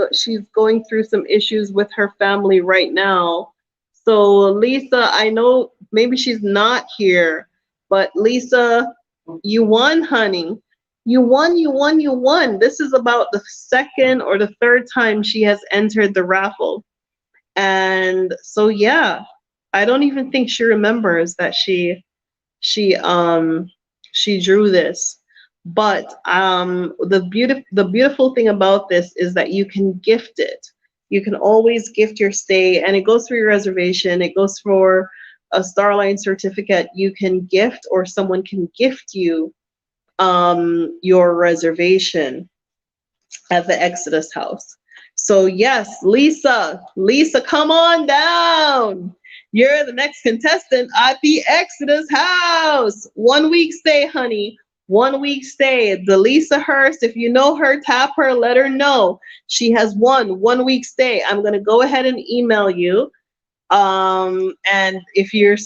going through some issues with her family right now. So Lisa, I know maybe she's not here, but Lisa, you won, honey. You won, you won, you won. This is about the second or the third time she has entered the raffle. And so yeah, I don't even think she remembers that she drew this. But the beautiful thing about this is that you can gift it. You can always gift your stay, and it goes for your reservation. It goes for a Starline certificate. You can gift, or someone can gift you your reservation at the Exodus house. So yes, Lisa, come on down. You're the next contestant at the Exodus house. 1-week stay, honey. 1-week stay. Delisa Hurst, if you know her, tap her, let her know. She has won 1-week stay. I'm gonna go ahead and email you. And if you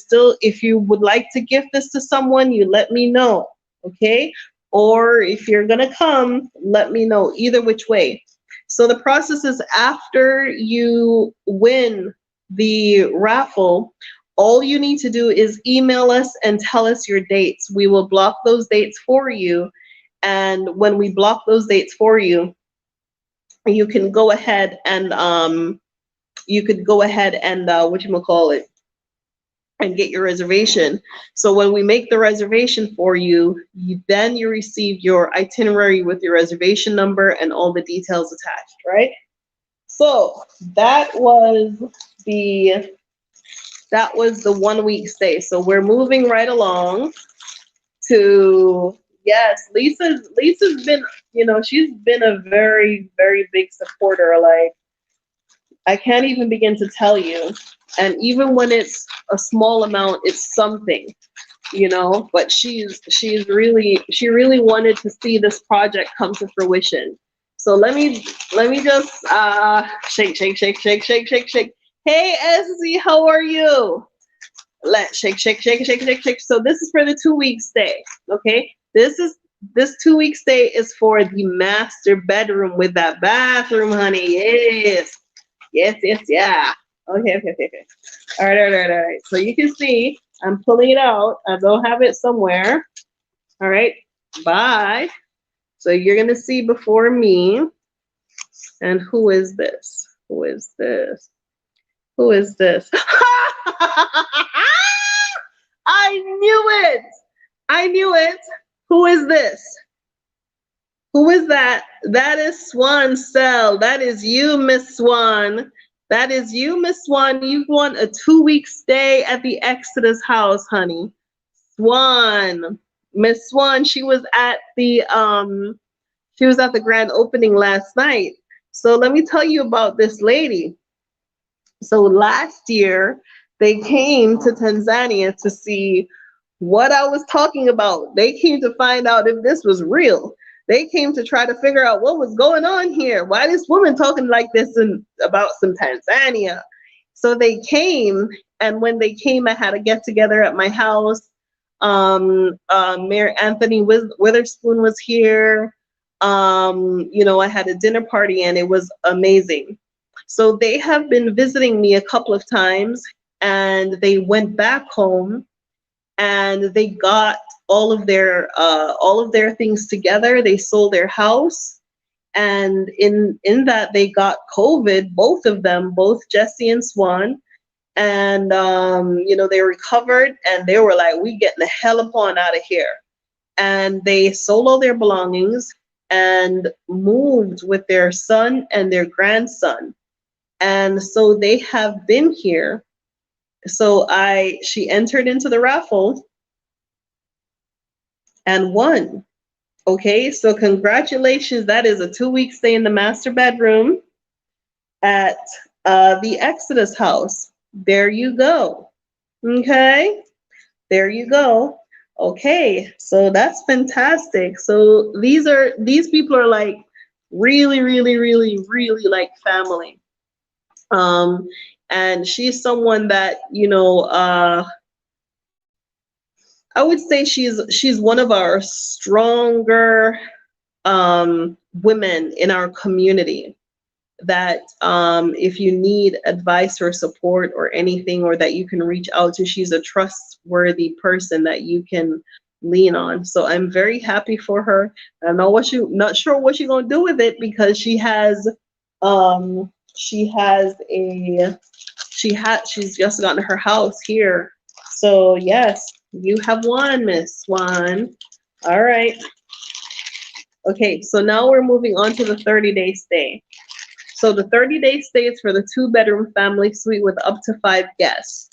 would like to gift this to someone, you let me know. Okay? Or if you're gonna come, let me know. Either which way. So the process is, after you win the raffle, all you need to do is email us and tell us your dates. We will block those dates for you. And when we block those dates for you, you can go ahead and whatchamacallit, and get your reservation. So when we make the reservation for you, then you receive your itinerary with your reservation number and all the details attached, right? So the that was the 1 week stay. So we're moving right along to, yes, Lisa's been, she's been a very, very big supporter. Like, I can't even begin to tell you. And even when it's a small amount, it's something, but she really wanted to see this project come to fruition. So let me just shake, shake, shake, shake, shake, shake, shake. Hey Essie, how are you? Let's shake, shake, shake, shake, shake, shake. So this is for the 2 week stay. Okay. This 2 week stay is for the master bedroom with that bathroom, honey. Yes. Yes, yes, yeah. Okay, okay, okay, okay. All right, all right, all right. So you can see I'm pulling it out. I don't have it somewhere. All right. Bye. So you're gonna see before me. And who is this? Who is this? Who is this? I knew it. I knew it. Who is this? Who is that? That is Swan Cell. That is you, Miss Swan. That is you, Miss Swan. You've won a 2 week stay at the Exodus house, honey. Swan. Miss Swan, she was at the grand opening last night. So let me tell you about this lady. So last year they came to Tanzania to see what I was talking about. They came to find out if this was real. They came to try to figure out what was going on here. Why this woman talking like this about some Tanzania? So they came, and when they came, I had a get together at my house. Mayor Anthony Witherspoon was here. I had a dinner party, and it was amazing. So they have been visiting me a couple of times, and they went back home and they got all of their things together. They sold their house, and in that they got COVID, both of them, both Jesse and Swan, and they recovered, and they were like, "We getting the hell up on out of here," and they sold all their belongings and moved with their son and their grandson, and so they have been here. So she entered into the raffle and won. Okay, so congratulations. That is a 2 week stay in the master bedroom at the Exodus house. There you go. Okay, there you go. Okay, so that's fantastic. So these people are like really, really, really, really like family. And she's someone that, I would say she's one of our stronger women in our community that if you need advice or support or anything, or that you can reach out to, she's a trustworthy person that you can lean on. So I'm very happy for her. Not sure what she's gonna do with it, because she's just gotten her house here. So yes, you have won, Miss Swan. All right. Okay, so now we're moving on to the 30-day stay. So the 30-day stay is for the 2-bedroom family suite with up to 5 guests.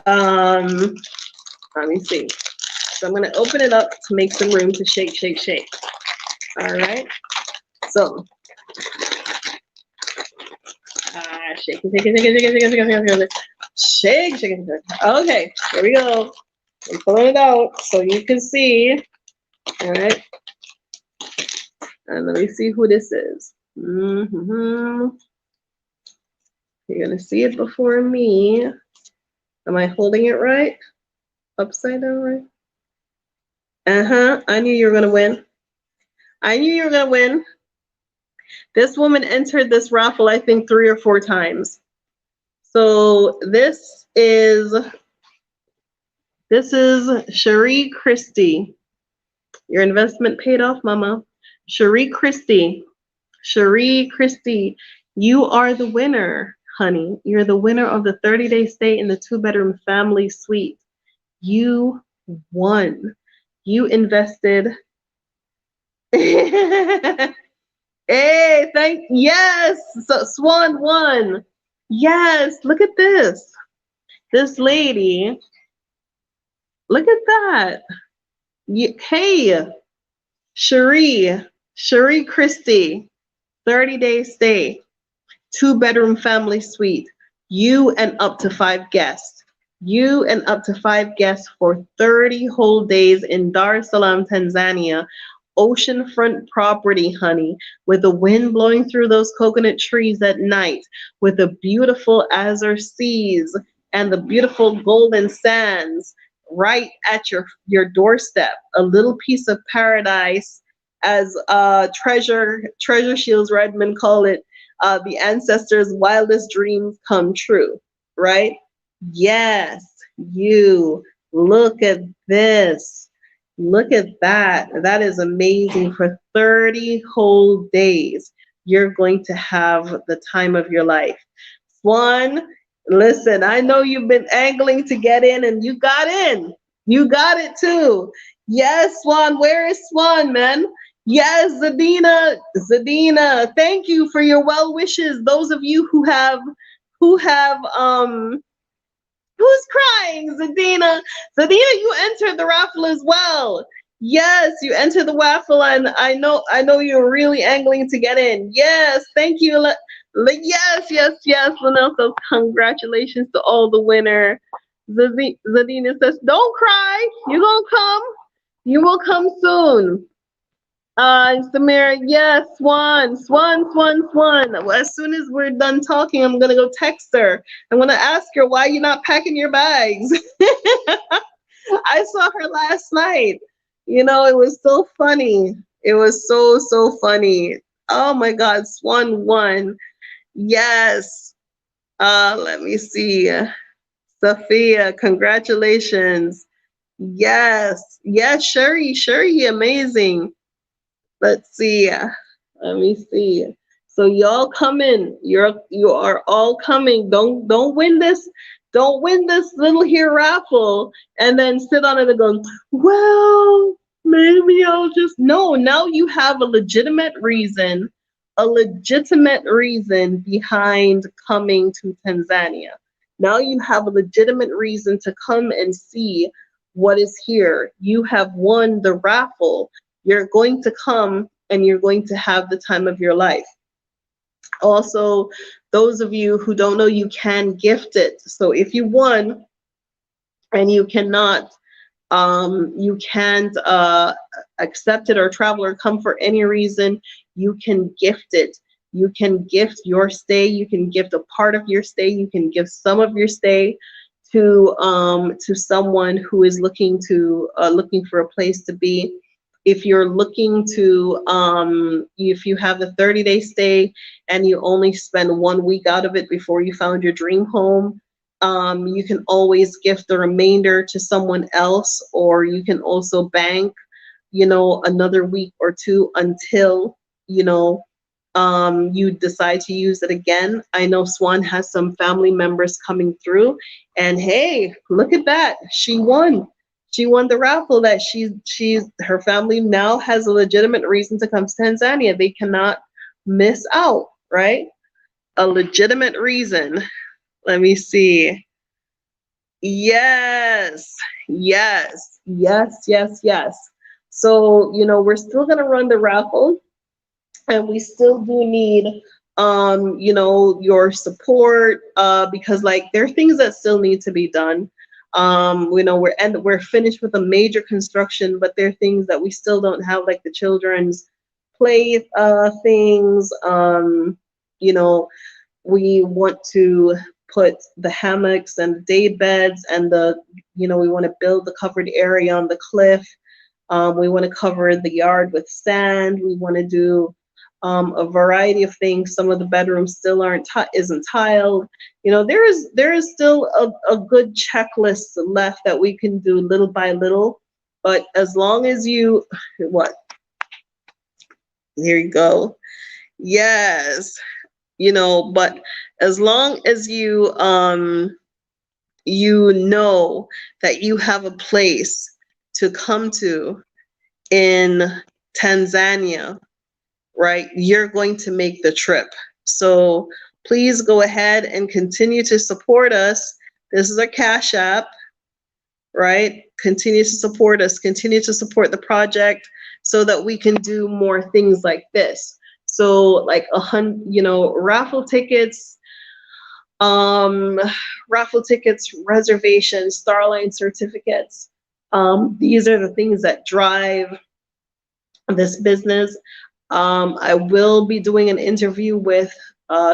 Let me see. So I'm gonna open it up to make some room to shake, shake, shake. All right. So, shake, shake, shake, shake, shake, shake, shake, shake, shake, shake, shake. Okay, here we go. I'm pulling it out so you can see. All right. And let me see who this is. You're gonna see it before me. Am I holding it right? Upside down, right? I knew you were gonna win. I knew you were gonna win. This woman entered this raffle, I think, 3 or 4 times. So this is Cherie Christie. Your investment paid off, mama. Cherie Christie. Cherie Christie, you are the winner, honey. You're the winner of the 30-day stay in the two-bedroom family suite. You won. You invested. Hey, yes. So Swan won. Yes, look at this. This lady, look at that. Hey, Cherie Christie, 30-day stay, two-bedroom family suite, you and up to five guests. You and up to five guests for 30 whole days in Dar es Salaam, Tanzania. Oceanfront property, honey, with the wind blowing through those coconut trees at night, with the beautiful azure seas and the beautiful golden sands right at your doorstep. A little piece of paradise, as Treasure Shields Redmond call it, the ancestors' wildest dreams come true, right? Yes, you. Look at this. Look at that. That is amazing. For 30 whole days, you're going to have the time of your life. Swan, listen, I know you've been angling to get in and you got in. You got it too. Yes, Swan. Where is Swan, man? Yes, Zadina, thank you for your well wishes. Those of you who have who's crying? Zadina, you entered the raffle as well. Yes, you entered the raffle, and I know you're really angling to get in. Yes, thank you. Yes. Linnell says congratulations to all the winner. Zadina says, don't cry. You're gonna come. You will come soon. Samira, yes, Swan. Well, as soon as we're done talking, I'm gonna go text her. I'm gonna ask her why you're not packing your bags. I saw her last night. It was so funny. It was so funny. Oh my God, Swan won. Yes. Let me see. Sophia, congratulations. Yes, Sherry, amazing. Let's see. Let me see. So y'all coming. You are all coming. Don't win this. Don't win this little here raffle and then sit on it and go, well, maybe I'll just no. Now you have a legitimate reason behind coming to Tanzania. Now you have a legitimate reason to come and see what is here. You have won the raffle. You're going to come and you're going to have the time of your life. Also, those of you who don't know, you can gift it. So if you won and you can't accept it or travel or come for any reason, you can gift it. You can gift your stay. You can gift a part of your stay. You can give some of your stay to someone who is looking for a place to be. If you're looking to, if you have the 30-day stay and you only spend 1 week out of it before you found your dream home, you can always gift the remainder to someone else, or you can also bank, another week or two until, you decide to use it again. I know Swan has some family members coming through, and hey, look at that. She won. She won the raffle that her family now has a legitimate reason to come to Tanzania. They cannot miss out, right? A legitimate reason. Let me see. Yes, yes. So, we're still going to run the raffle, and we still do need, your support, because like there are things that still need to be done. We're finished with a major construction, but there are things that we still don't have, like the children's play things. You know, we want to put the hammocks and the day beds and we want to build the covered area on the cliff. We want to cover the yard with sand. We want to do a variety of things. Some of the bedrooms still isn't tiled. There is still a good checklist left that we can do little by little. But as long as here you go. Yes, but as long as you know that you have a place to come to in Tanzania, right? You're going to make the trip. So please go ahead and continue to support us. This is our Cash App, right? Continue to support us, continue to support the project so that we can do more things like this. So like raffle tickets, um, raffle tickets, reservations, Starline certificates. These are the things that drive this business. I will be doing an interview with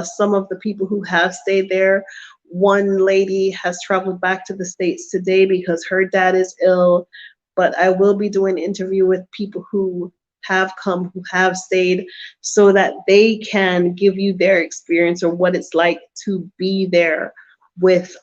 some of the people who have stayed there. One lady has traveled back to the States today because her dad is ill, but I will be doing an interview with people who have come, who have stayed, so that they can give you their experience or what it's like to be there with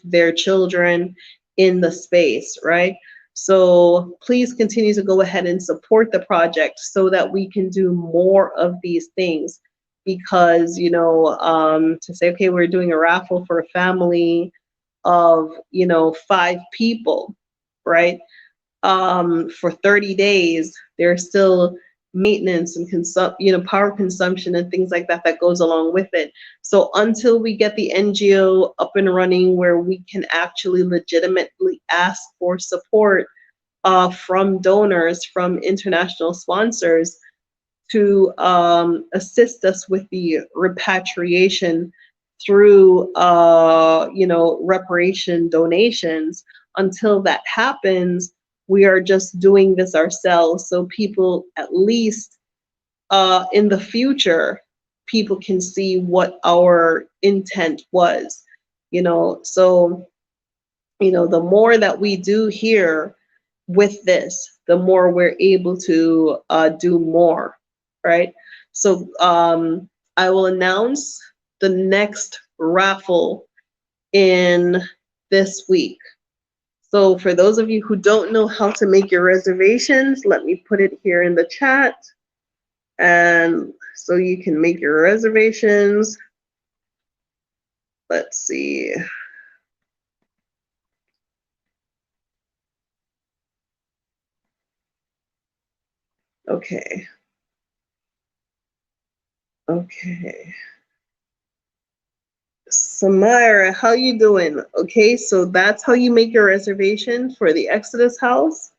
their children in the space, right? So please continue to go ahead and support the project so that we can do more of these things. Because, to say, okay, we're doing a raffle for a family of, 5 people, right? For 30 days, there's still maintenance and power consumption and things like that that goes along with it. So until we get the NGO up and running where we can actually legitimately ask for support from donors, from international sponsors to assist us with the repatriation through, reparation donations. Until that happens, we are just doing this ourselves. So people, at least in the future, people can see what our intent was. So the more that we do here with this, the more we're able to do more, right? So I will announce the next raffle in this week. So for those of you who don't know how to make your reservations, let me put it here in the chat. And so you can make your reservations. Let's see. Okay. Okay. Samira, how you doing? Okay, so that's how you make your reservation for the Exodus house.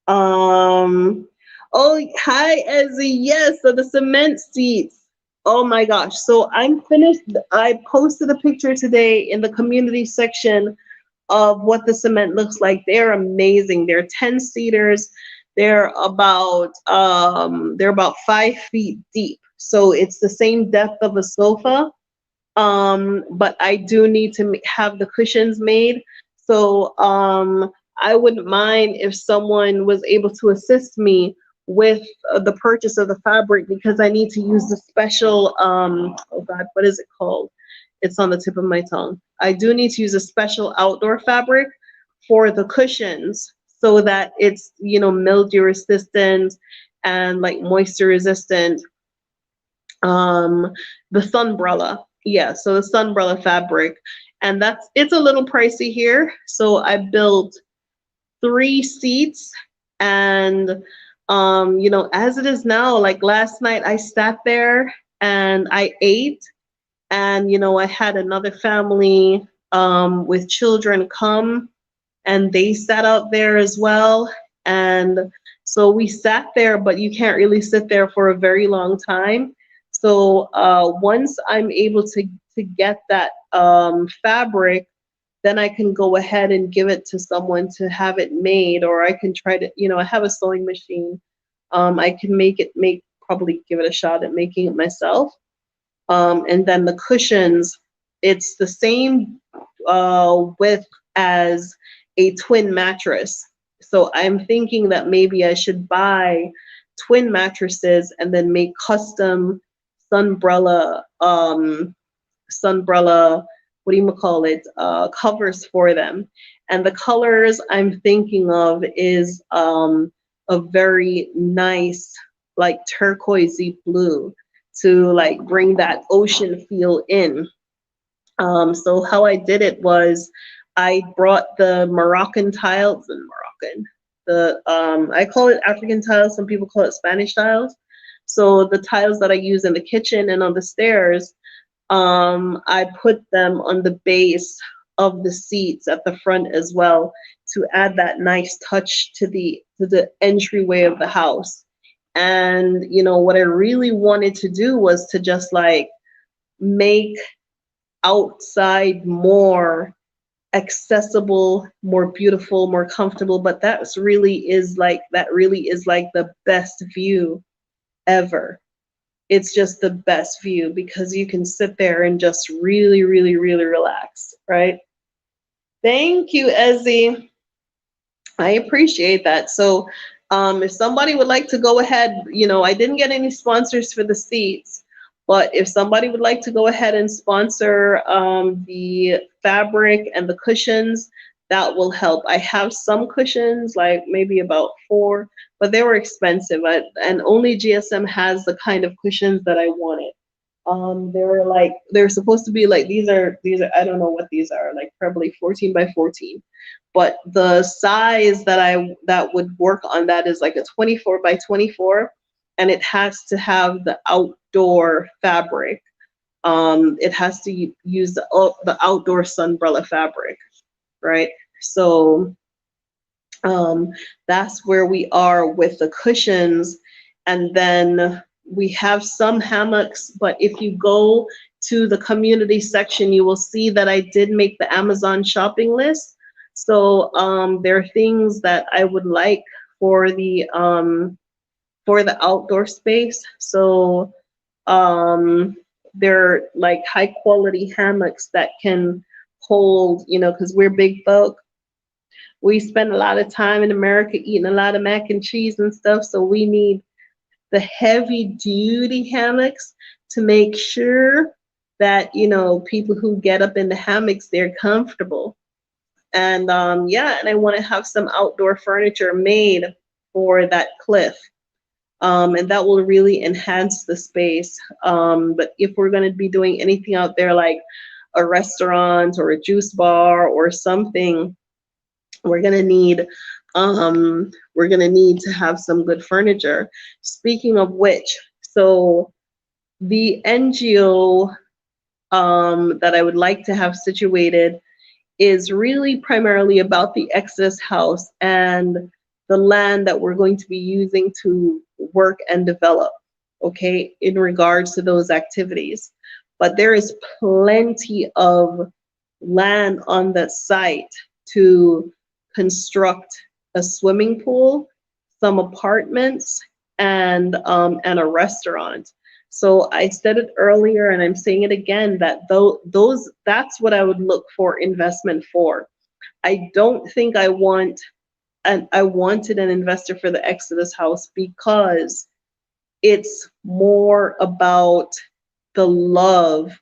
Oh, hi, Ezzy. Yes, so the cement seats. Oh my gosh. So I'm finished. I posted a picture today in the community section of what the cement looks like. They're amazing. They're 10-seaters. They're about 5 feet deep. So it's the same depth of a sofa. But I do need to have the cushions made. So I wouldn't mind if someone was able to assist me with the purchase of the fabric, because I need to use the special, oh God, what is it called? It's on the tip of my tongue. I do need to use a special outdoor fabric for the cushions so that it's, mildew resistant and like moisture resistant. The sunbrella, yeah, so the sunbrella fabric, and it's a little pricey here. So I built 3 seats, and as it is now, like last night I sat there and I ate, and I had another family with children come, and they sat out there as well. And so we sat there, but you can't really sit there for a very long time. So once I'm able to get that fabric, then I can go ahead and give it to someone to have it made, or I can try to, I have a sewing machine. I can probably give it a shot at making it myself. And then the cushions, it's the same width as a twin mattress. So I'm thinking that maybe I should buy twin mattresses and then make custom sunbrella, what do you call it, covers for them. And the colors I'm thinking of is a very nice like turquoisey blue to like bring that ocean feel in. So how I did it was I brought the Moroccan tiles and Moroccan. The I call it African tiles. Some people call it Spanish tiles. So the tiles that I use in the kitchen and on the stairs, I put them on the base of the seats at the front as well to add that nice touch to the entryway of the house. And what I really wanted to do was to just like make outside more accessible, more beautiful, more comfortable. But that really is like the best view ever. It's just the best view because you can sit there and just really, really, really relax, right? Thank you, Ezzy. I appreciate that. So, if somebody would like to go ahead, I didn't get any sponsors for the seats, but if somebody would like to go ahead and sponsor the fabric and the cushions, that will help. I have some cushions, like maybe about 4, but they were expensive, and only GSM has the kind of cushions that I wanted. They're supposed to be like these are I don't know what these are, like probably 14 by 14, but the size that would work on that is like a 24 by 24, and it has to have the outdoor fabric. It has to use the outdoor sunbrella fabric, right? So that's where we are with the cushions. And then we have some hammocks, but if you go to the community section, you will see that I did make the Amazon shopping list. So there are things that I would like for the outdoor space. So they're like high quality hammocks that can hold, because we're big folk. We spend a lot of time in America eating a lot of mac and cheese and stuff, so we need the heavy duty hammocks to make sure that people who get up in the hammocks, they're comfortable. And and I want to have some outdoor furniture made for that cliff. And that will really enhance the space. But if we're going to be doing anything out there like a restaurant or a juice bar or something, we're gonna need to have some good furniture. Speaking of which, so the NGO that I would like to have situated is really primarily about the Exodus House and the land that we're going to be using to work and develop, okay, in regards to those activities. But there is plenty of land on the site to construct a swimming pool, some apartments, and a restaurant. So I said it earlier, and I'm saying it again, that that's what I would look for investment for. I don't think I wanted an investor for the Exodus House because it's more about the love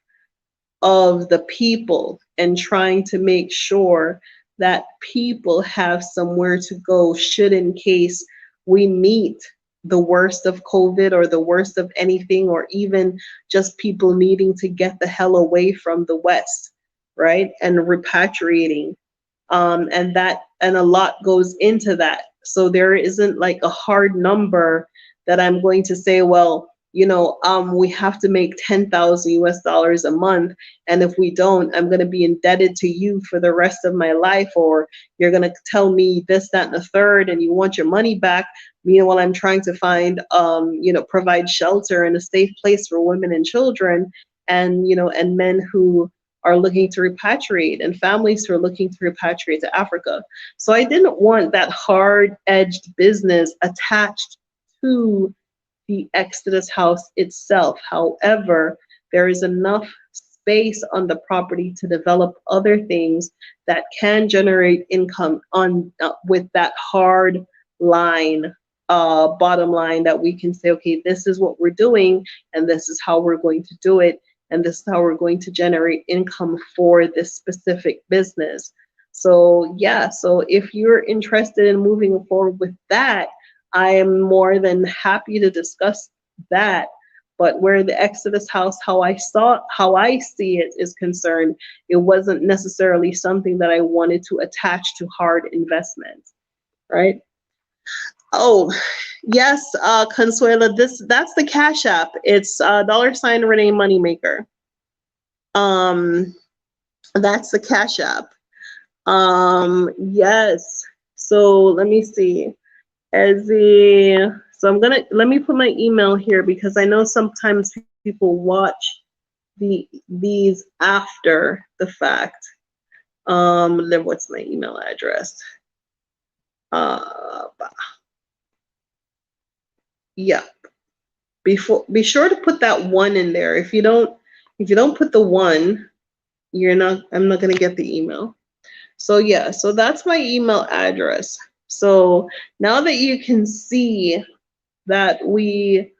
of the people and trying to make sure that people have somewhere to go should in case we meet the worst of COVID or the worst of anything, or even just people needing to get the hell away from the West, right? And repatriating. And a lot goes into that. So there isn't like a hard number that I'm going to say, well, we have to make 10,000 US dollars a month. And if we don't, I'm going to be indebted to you for the rest of my life, or you're going to tell me this, that, and the third, and you want your money back. Meanwhile, I'm trying to find, provide shelter and a safe place for women and children, and, and men who are looking to repatriate, and families who are looking to repatriate to Africa. So I didn't want that hard-edged business attached to the Exodus House itself. However, there is enough space on the property to develop other things that can generate income on with that hard line, bottom line, that we can say, okay, this is what we're doing, and this is how we're going to do it, and this is how we're going to generate income for this specific business. So yeah, so if you're interested in moving forward with that, I am more than happy to discuss that. But where the Exodus House, how I see it is concerned, it wasn't necessarily something that I wanted to attach to hard investments, right? Oh, yes, Consuela, that's the Cash App. It's $ Renee Moneymaker. Um, that's the Cash App. Yes. So let me see. So let me put my email here because I know sometimes people watch these after the fact. Then what's my email address? Uh, yeah. Be sure to put that one in there. If you don't put the one, I'm not gonna get the email. So yeah, so that's my email address. So now that you can see that we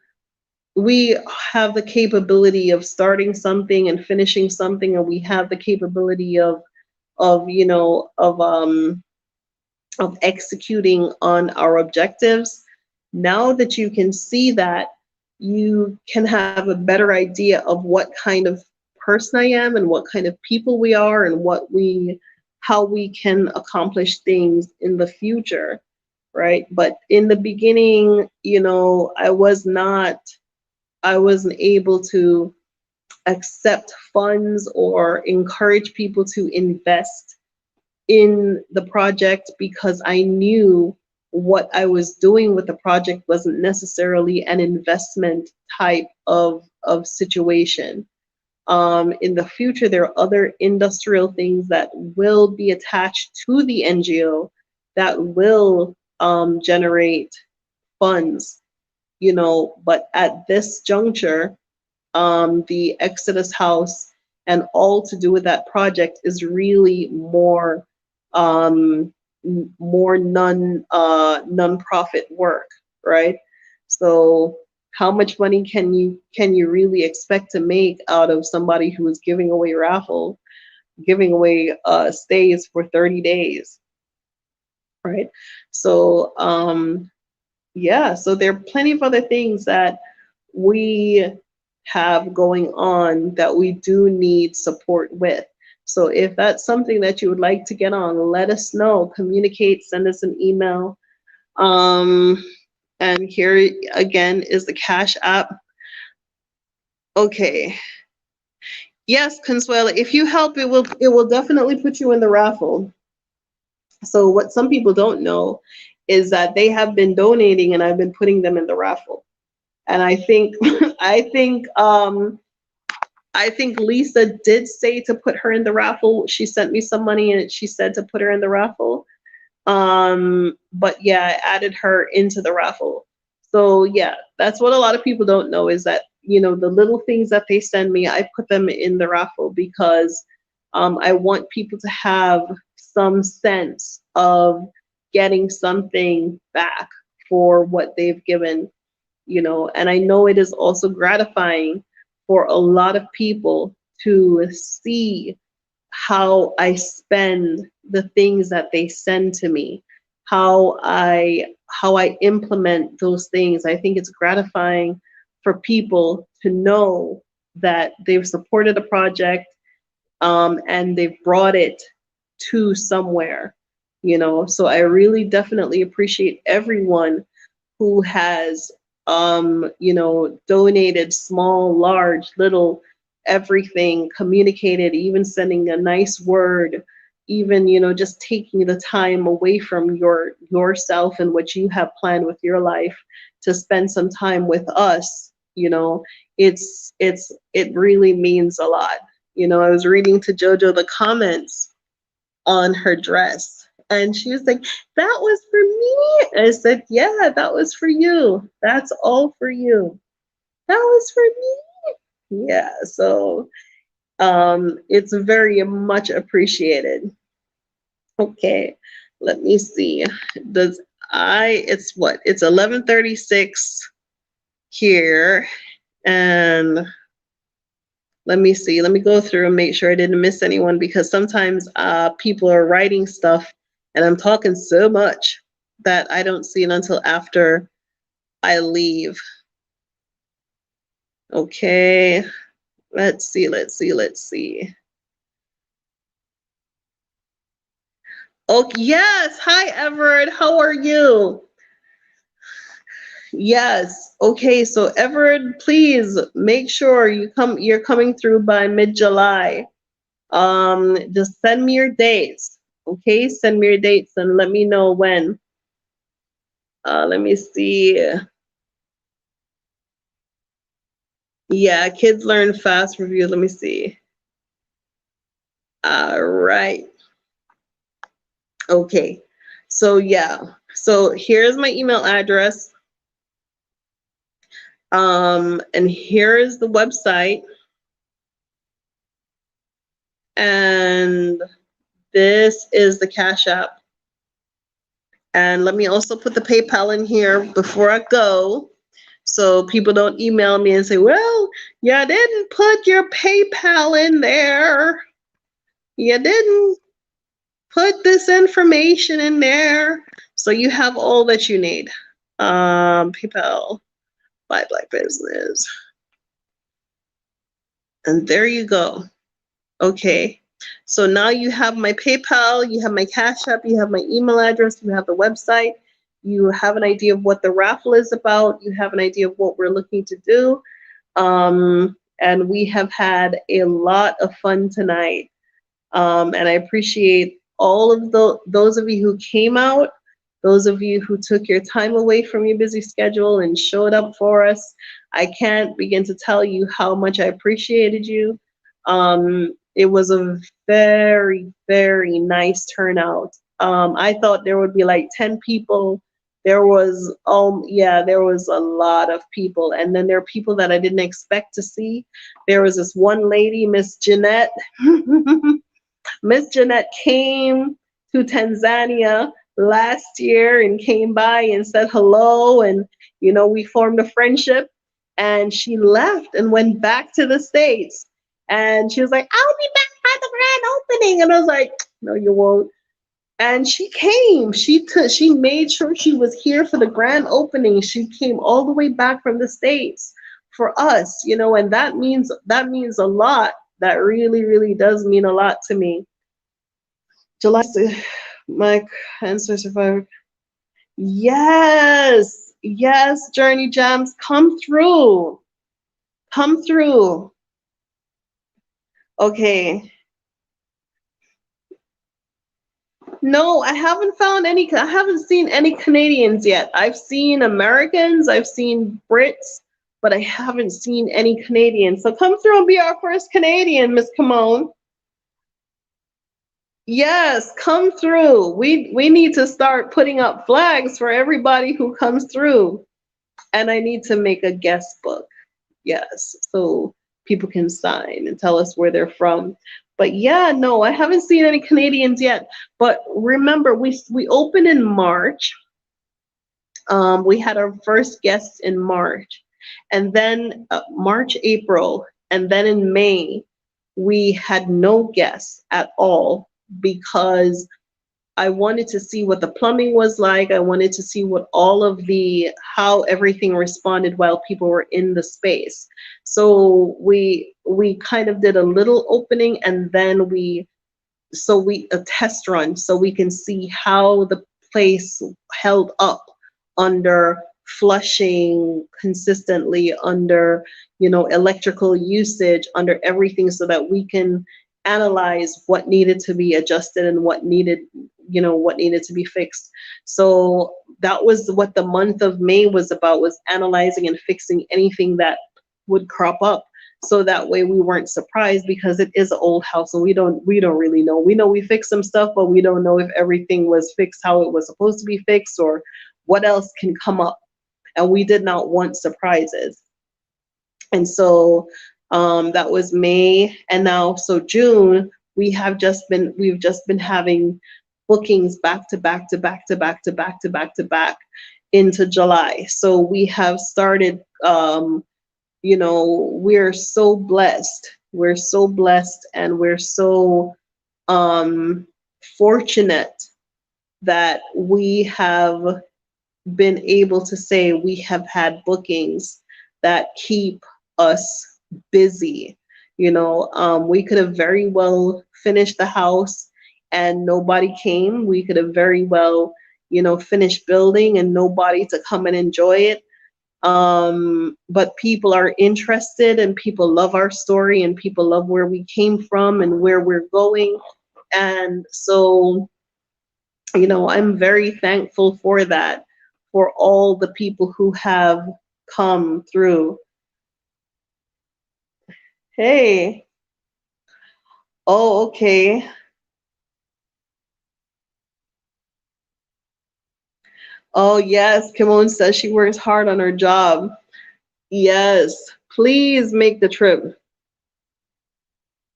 have the capability of starting something and finishing something, and we have the capability of executing on our objectives. Now that you can see that, you can have a better idea of what kind of person I am and what kind of people we are and how we can accomplish things in the future, right? But in the beginning, I wasn't able to accept funds or encourage people to invest in the project because I knew what I was doing with the project wasn't necessarily an investment type of situation. In the future, there are other industrial things that will be attached to the NGO that will generate funds, but at this juncture, the Exodus House and all to do with that project is really um, more non-profit work, right? So how much money can you really expect to make out of somebody who is giving away giving away stays for 30 days, right? So yeah, so there are plenty of other things that we have going on that we do need support with. So if that's something that you would like to get on, let us know, communicate, send us an email. And here again is the Cash App. Okay. Yes, Consuela, if you help, it will definitely put you in the raffle. So what some people don't know is that they have been donating and I've been putting them in the raffle. And I think I think Lisa did say to put her in the raffle. She sent me some money and she said to put her in the raffle. But yeah, I added her into the raffle. So yeah, that's what a lot of people don't know is that, the little things that they send me, I put them in the raffle because I want people to have some sense of getting something back for what they've given, and I know it is also gratifying for a lot of people to see how I spend the things that they send to me, how I implement those things. I think it's gratifying for people to know that they've supported a project, and they've brought it to somewhere, So I really definitely appreciate everyone who has donated small, large, little, everything, communicated, even sending a nice word, even, just taking the time away from yourself and what you have planned with your life to spend some time with us, it really means a lot. I was reading to Jojo the comments on her dress. And she was like, that was for me. I said, yeah, that was for you. That's all for you. That was for me. Yeah, so it's very much appreciated. Okay, let me see. It's what? It's 11:36 here. And let me see. Let me go through and make sure I didn't miss anyone because sometimes people are writing stuff and I'm talking so much. that I don't see it until after I leave. Okay, let's see. Okay, yes. Hi, Everett. How are you? Yes. Okay, so Everett, please make sure you're coming through by mid-July. Just send me your dates. Okay, send me your dates and let me know when. Let me see. Yeah, kids learn fast review. Let me see. All right. Okay. So yeah. So here's my email address. And here's the website. And this is the Cash App. And let me also put the PayPal in here before I go, so people don't email me and say, well, you didn't put your PayPal in there. You didn't put this information in there. So you have all that you need. PayPal by Black Business. And there you go. Okay. So now you have my PayPal, you have my Cash App, you have my email address, you have the website, you have an idea of what the raffle is about, you have an idea of what we're looking to do. And we have had a lot of fun tonight. And I appreciate all of those of you who came out, those of you who took your time away from your busy schedule and showed up for us. I can't begin to tell you how much I appreciated you. It was a very, very nice turnout. I thought there would be like 10 people. There was, yeah, there was a lot of people. And then there are people that I didn't expect to see. There was this one lady, Miss Jeanette. Miss Jeanette came to Tanzania last year and came by and said hello, and we formed a friendship, and she left and went back to the States, and she was like, I'll be back by the grand opening, and I was like, no, you won't. And she came. She made sure she was here for the grand opening. She came all the way back from the States for us, and that means a lot. That really, really does mean a lot to me. July, my cancer survivor. Yes, yes, Journey Jams, come through. Come through. Okay. No, I haven't found any. I haven't seen any Canadians yet. I've seen Americans, I've seen Brits, but I haven't seen any Canadians. So come through and be our first Canadian, Miss Kimone. Yes, come through. We need to start putting up flags for everybody who comes through. And I need to make a guest book. Yes, so people can sign and tell us where they're from. But yeah, no, I haven't seen any Canadians yet. But remember, we opened in March. We had our first guests in March, and then March, April, and then in May, we had no guests at all because I wanted to see what the plumbing was like. I wanted to see what how everything responded while people were in the space. So we kind of did a little opening, and then a test run so we can see how the place held up under flushing consistently, under electrical usage, under everything, so that we can analyze what needed to be adjusted and what needed to be fixed. So that was what the month of May was about, was analyzing and fixing anything that would crop up, so that way we weren't surprised, because it is an old house and we don't really know. We know we fixed some stuff, but we don't know if everything was fixed how it was supposed to be fixed, or what else can come up. And we did not want surprises. And so that was May, and now so June we've just been having bookings back to back to back to back to back to back to back into July. So we have started. We're so blessed. We're so blessed, and we're so fortunate that we have been able to say we have had bookings that keep us busy. We could have very well finished the house and nobody came. We could have very well, finished building and nobody to come and enjoy it. But people are interested and people love our story and people love where we came from and where we're going. And so, I'm very thankful for that, for all the people who have come through. Hey, oh, okay. Oh, yes. Kimon says she works hard on her job. Yes, please make the trip.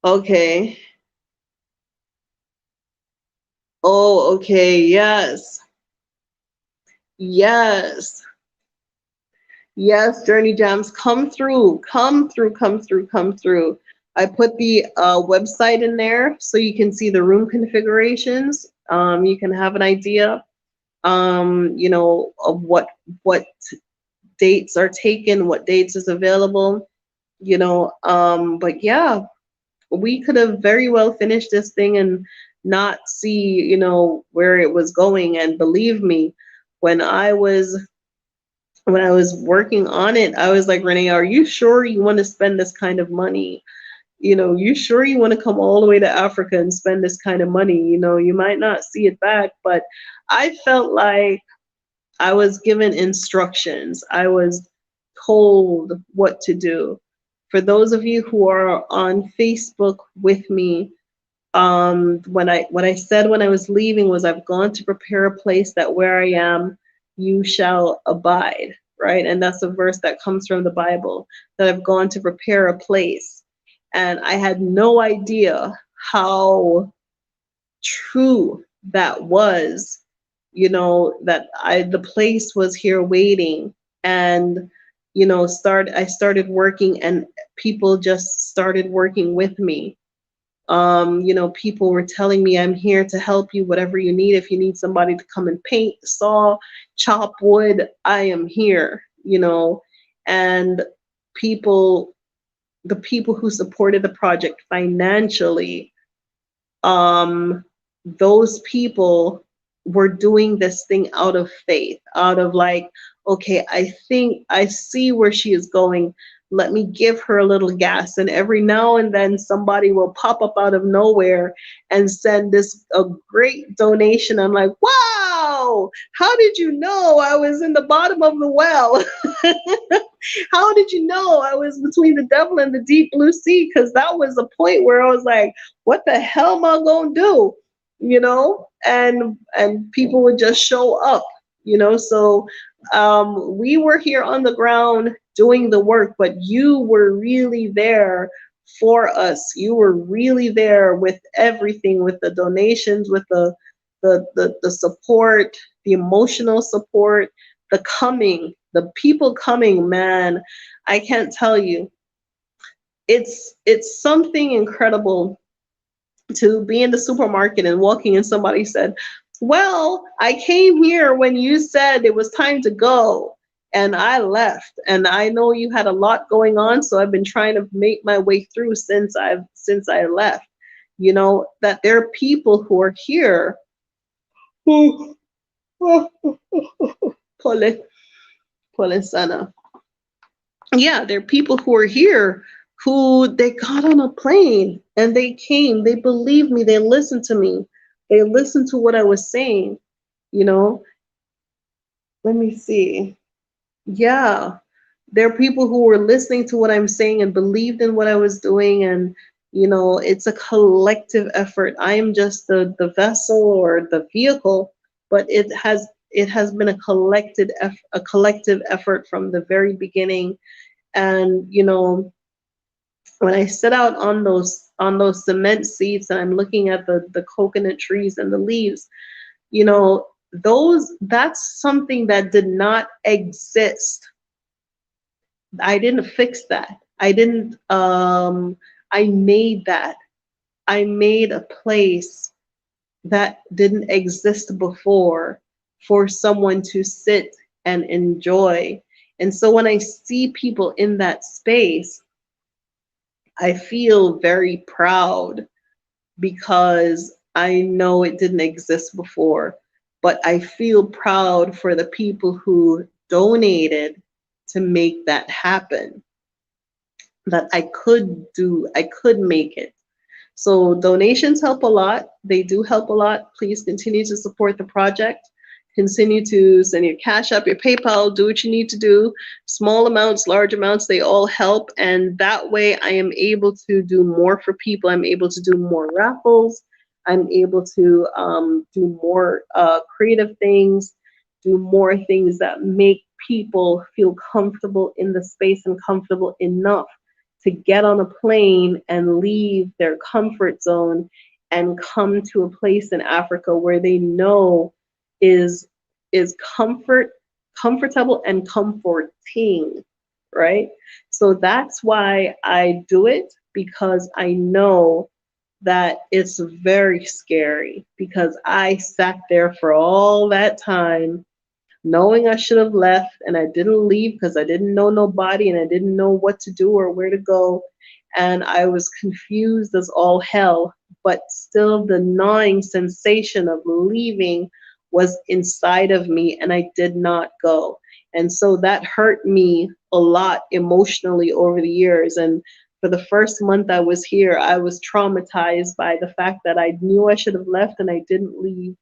Okay. Oh, okay. Yes. Yes. Yes, Journey Jams, come through, come through, come through, come through. I put the website in there so you can see the room configurations. You can have an idea, of what dates are taken, what dates is available, But yeah, we could have very well finished this thing and not see, where it was going. And believe me, when I was when I was working on it, I was like, Renee, are you sure you want to spend this kind of money? You sure you want to come all the way to Africa and spend this kind of money? You might not see it back, but I felt like I was given instructions. I was told what to do. For those of you who are on Facebook with me, what I said when I was leaving was, I've gone to prepare a place that where I am, you shall abide, right? And that's a verse that comes from the Bible, that I've gone to prepare a place. And I had no idea how true that was, that the place was here waiting. And I started working and people just started working with me. People were telling me, I'm here to help you, whatever you need. If you need somebody to come and paint, saw, chop wood, I am here, and people, the people who supported the project financially, um, those people were doing this thing out of faith, out of like, okay, I think I see where she is going. Let me give her a little gas. And every now and then somebody will pop up out of nowhere and send this a great donation. I'm like, wow, how did you know I was in the bottom of the well? How did you know I was between the devil and the deep blue sea? Because that was a point where I was like, what the hell am I gonna do? And people would just show up, So we were here on the ground doing the work, but you were really there for us. You were really there with everything, with the donations, with the support, the emotional support, the people coming, man. I can't tell you. It's something incredible to be in the supermarket and walking and somebody said, well, I came here when you said it was time to go and I left, and I know you had a lot going on, so I've been trying to make my way through since I left. That there are people who are here who Pole sana. Yeah, there are people who are here who they got on a plane and they came, they believed me, they listened to me, they listened to what I was saying, you know. Let me see. Yeah, there are people who were listening to what I'm saying and believed in what I was doing, and it's a collective effort. I am just the vessel or the vehicle, but it has been a collective effort from the very beginning. And when I sit out on those cement seats and I'm looking at the coconut trees and the leaves, that's something that did not exist. I didn't fix that. I made that. I made a place that didn't exist before for someone to sit and enjoy. And so when I see people in that space, I feel very proud because I know it didn't exist before, but I feel proud for the people who donated to make that happen, that I could make it. So donations help a lot. They do help a lot. Please continue to support the project. Continue to send your Cash App, your PayPal, do what you need to do. Small amounts, large amounts, they all help. And that way I am able to do more for people. I'm able to do more raffles. I'm able to do more creative things, do more things that make people feel comfortable in the space and comfortable enough to get on a plane and leave their comfort zone and come to a place in Africa where they know is is comfortable and comforting, right? So that's why I do it, because I know that it's very scary, because I sat there for all that time knowing I should have left, and I didn't leave because I didn't know nobody and I didn't know what to do or where to go. And I was confused as all hell, but still the gnawing sensation of leaving was inside of me, and I did not go. And so that hurt me a lot emotionally over the years. And for the first month I was here, I was traumatized by the fact that I knew I should have left and I didn't leave.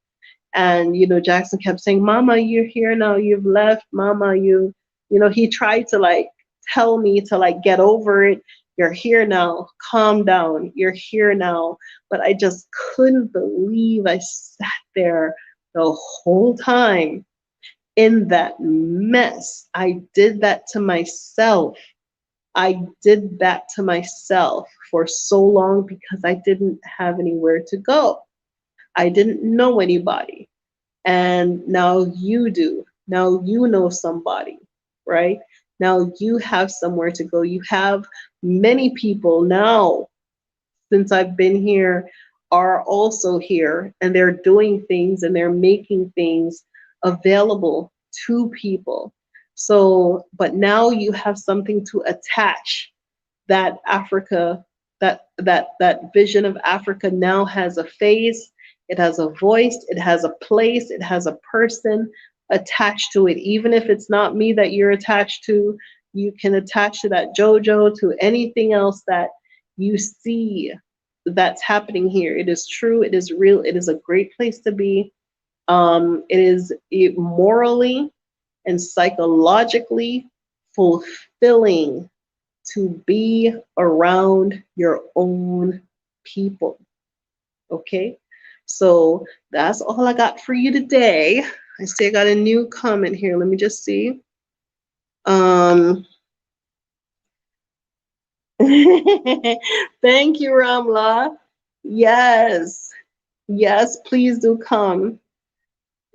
And Jackson kept saying, Mama, you're here now, you've left. Mama, he tried to like tell me to like get over it. You're here now, calm down, you're here now. But I just couldn't believe I sat there the whole time in that mess. I did that to myself. I did that to myself for so long because I didn't have anywhere to go. I didn't know anybody. And now you do. Now you know somebody, right? Now you have somewhere to go. You have many people now, since I've been here, are also here, and they're doing things and they're making things available to people. So, but now you have something to attach that Africa, that vision of Africa now has a face, it has a voice, it has a place, it has a person attached to it. Even if it's not me that you're attached to, you can attach to that JoJo, to anything else that you see that's happening here. It is true, it is real, it is a great place to be. It morally and psychologically fulfilling to be around your own people. Okay? So that's all I got for you today. I see I got a new comment here. Let me just see. Thank you, Ramla. Yes. Yes, please do come.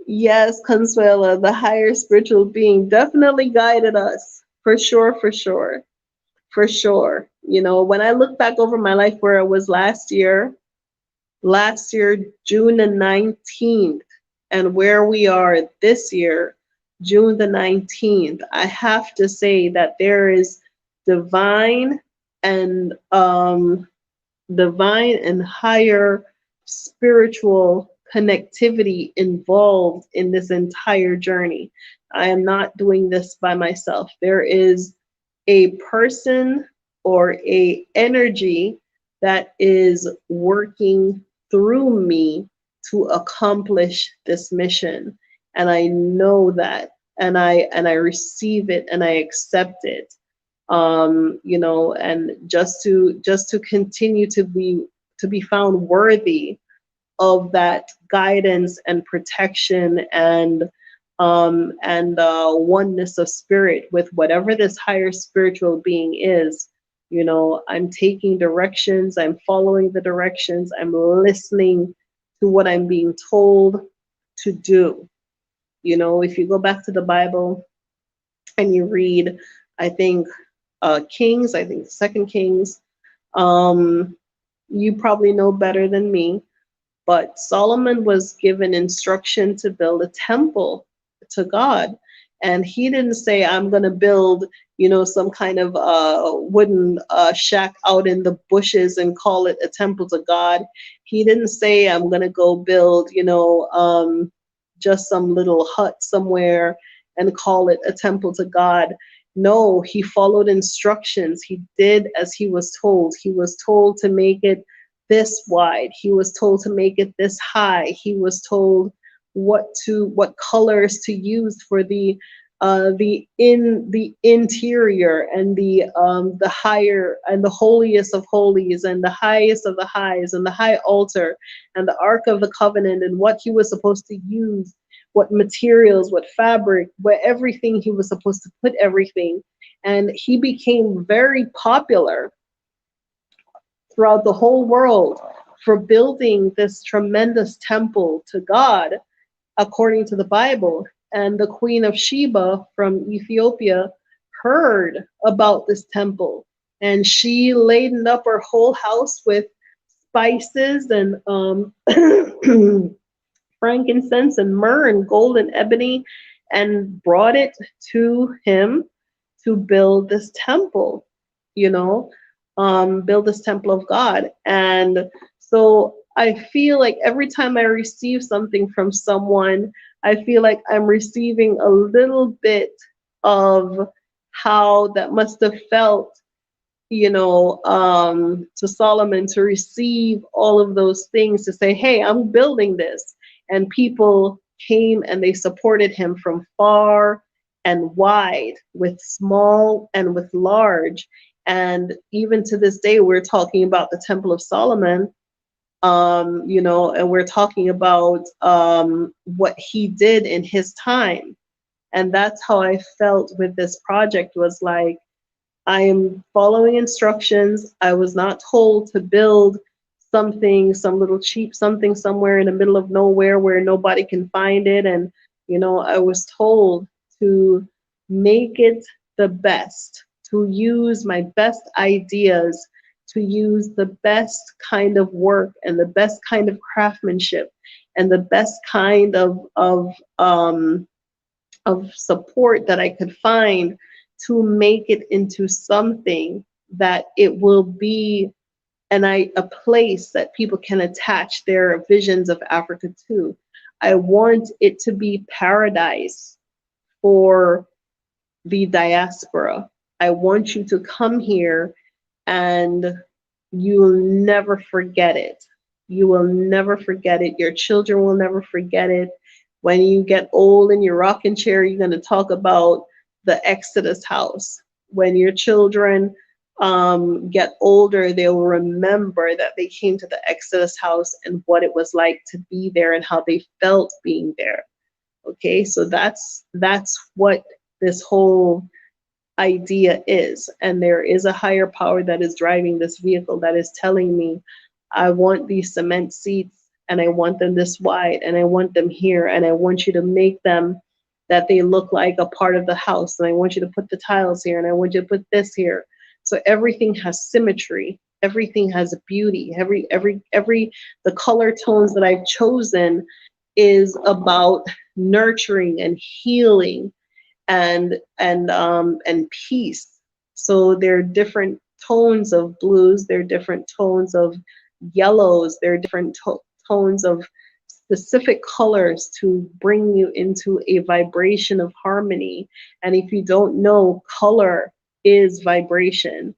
Yes, Consuela, the higher spiritual being definitely guided us. For sure, for sure. For sure. When I look back over my life where I was last year, June the 19th, and where we are this year, June the 19th, I have to say that there is divine and higher spiritual connectivity involved in this entire journey. I am not doing this by myself. There is a person or a energy that is working through me to accomplish this mission, and I know that, and I receive it and I accept it. And just to continue to be found worthy of that guidance and protection and oneness of spirit with whatever this higher spiritual being is. I'm taking directions, I'm following the directions, I'm listening to what I'm being told to do. If you go back to the Bible and you read, I think, Kings, I think Second Kings, you probably know better than me, But Solomon was given instruction to build a temple to God. And he didn't say, I'm going to build, some kind of wooden shack out in the bushes and call it a temple to God. He didn't say, I'm going to go build, just some little hut somewhere and call it a temple to God. No, he followed instructions. He did as he was told. He was told to make it this wide. He was told to make it this high. He was told what colors to use for the interior, and the higher and the holiest of holies and the highest of the highs and the high altar and the Ark of the Covenant, and what he was supposed to use, what materials, what fabric, where everything he was supposed to put everything. And he became very popular throughout the whole world for building this tremendous temple to God, according to the Bible. And the Queen of Sheba from Ethiopia heard about this temple, and she laden up her whole house with spices and frankincense and myrrh and gold and ebony, and brought it to him to build this temple, build this temple of God. And so I feel like every time I receive something from someone, I feel like I'm receiving a little bit of how that must have felt, to Solomon, to receive all of those things, to say, hey, I'm building this. And people came and they supported him from far and wide, with small and with large. And even to this day, we're talking about the Temple of Solomon, and we're talking about what he did in his time. And that's how I felt with this project, was like, I am following instructions. I was not told to build something, some little cheap something somewhere in the middle of nowhere where nobody can find it. And, I was told to make it the best, to use my best ideas, to use the best kind of work and the best kind of craftsmanship and the best kind of support that I could find, to make it into something that it will be a place that people can attach their visions of Africa to. I want it to be paradise for the diaspora. I want you to come here and you'll never forget it. You will never forget it. Your children will never forget it. When you get old in your rocking chair, you're going to talk about the Exodus house. When your children get older, they will remember that they came to the Exodus house and what it was like to be there and how they felt being there. Okay, so that's what this whole idea is. And there is a higher power that is driving this vehicle, that is telling me, I want these cement seats and I want them this wide and I want them here, and I want you to make them that they look like a part of the house, and I want you to put the tiles here and I want you to put this here. So everything has symmetry, everything has beauty, the color tones that I've chosen is about nurturing and healing and peace. So there are different tones of blues, there are different tones of yellows, there are different tones of specific colors to bring you into a vibration of harmony. And if you don't know, color is vibration.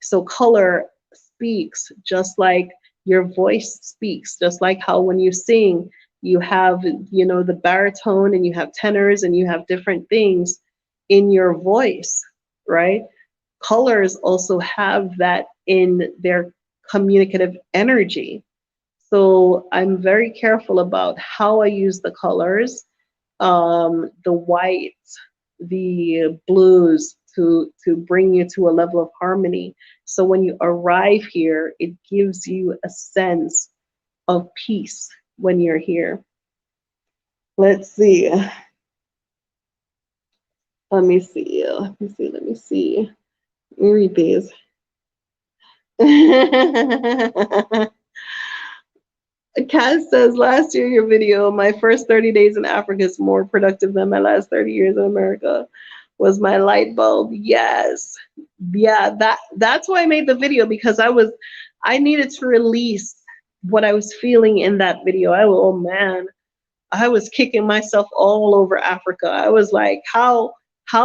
So color speaks, just like your voice speaks, just like how when you sing, you have, the baritone and you have tenors and you have different things in your voice, right? Colors also have that in their communicative energy. So I'm very careful about how I use the colors, the whites, the blues, to bring you to a level of harmony. So when you arrive here, it gives you a sense of peace when you're here. Let's see. Let me see. Let me read these. Cass says, last year your video, my first 30 days in Africa is more productive than my last 30 years in America. Was my light bulb? Yes. Yeah, that's why I made the video, because I needed to release what I was feeling in that video. Oh man, I was kicking myself all over Africa. I was like, how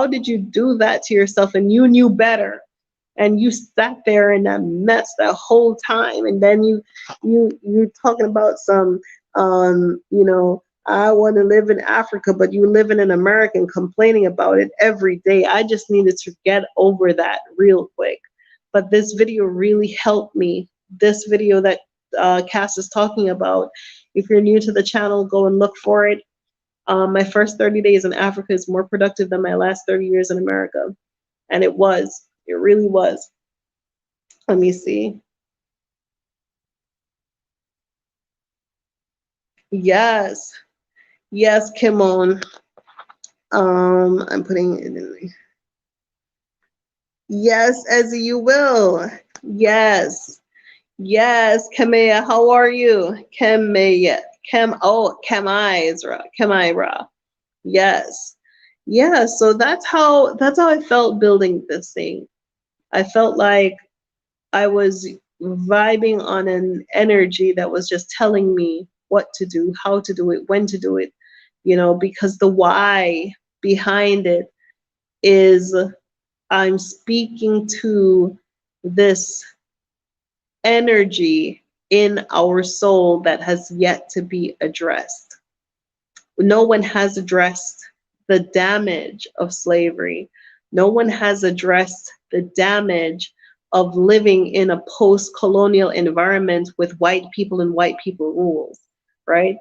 did you do that to yourself? And you knew better. And you sat there in that mess that whole time. And then you talking about some I want to live in Africa, but you living in America and complaining about it every day. I just needed to get over that real quick. But this video really helped me. This video that Cass is talking about, if you're new to the channel, go and look for it. My first 30 days in Africa is more productive than my last 30 years in America. And it really was. Let me see. Yes. Yes, Kimon. I'm putting it in. Yes, as you will. Yes. Yes, Kamea, how are you? Kamea. Kamaira. Yes. Yeah, so that's how I felt building this thing. I felt like I was vibing on an energy that was just telling me what to do, how to do it, when to do it, because the why behind it is I'm speaking to this energy in our soul that has yet to be addressed. No one has addressed the damage of slavery. No one has addressed the damage of living in a post-colonial environment with white people and white people rules, right?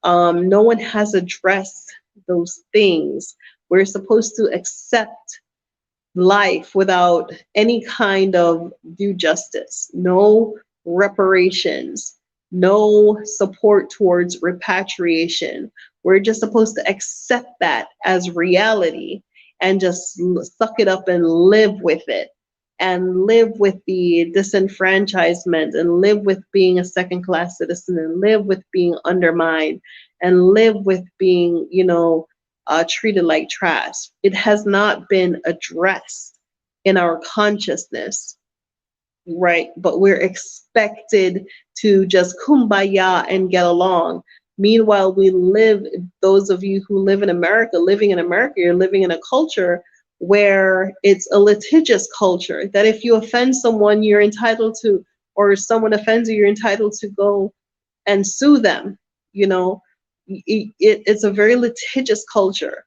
No one has addressed those things. We're supposed to accept life without any kind of due justice, no reparations, no support towards repatriation. We're just supposed to accept that as reality and just suck it up and live with it, and live with the disenfranchisement, and live with being a second class citizen, and live with being undermined, and live with being, treated like trash. It has not been addressed in our consciousness, right? But we're expected to just kumbaya and get along. Meanwhile, those of you who live in America, you're living in a culture where it's a litigious culture, that if you offend someone, you're entitled to, or someone offends you, you're entitled to go and sue them. It's a very litigious culture.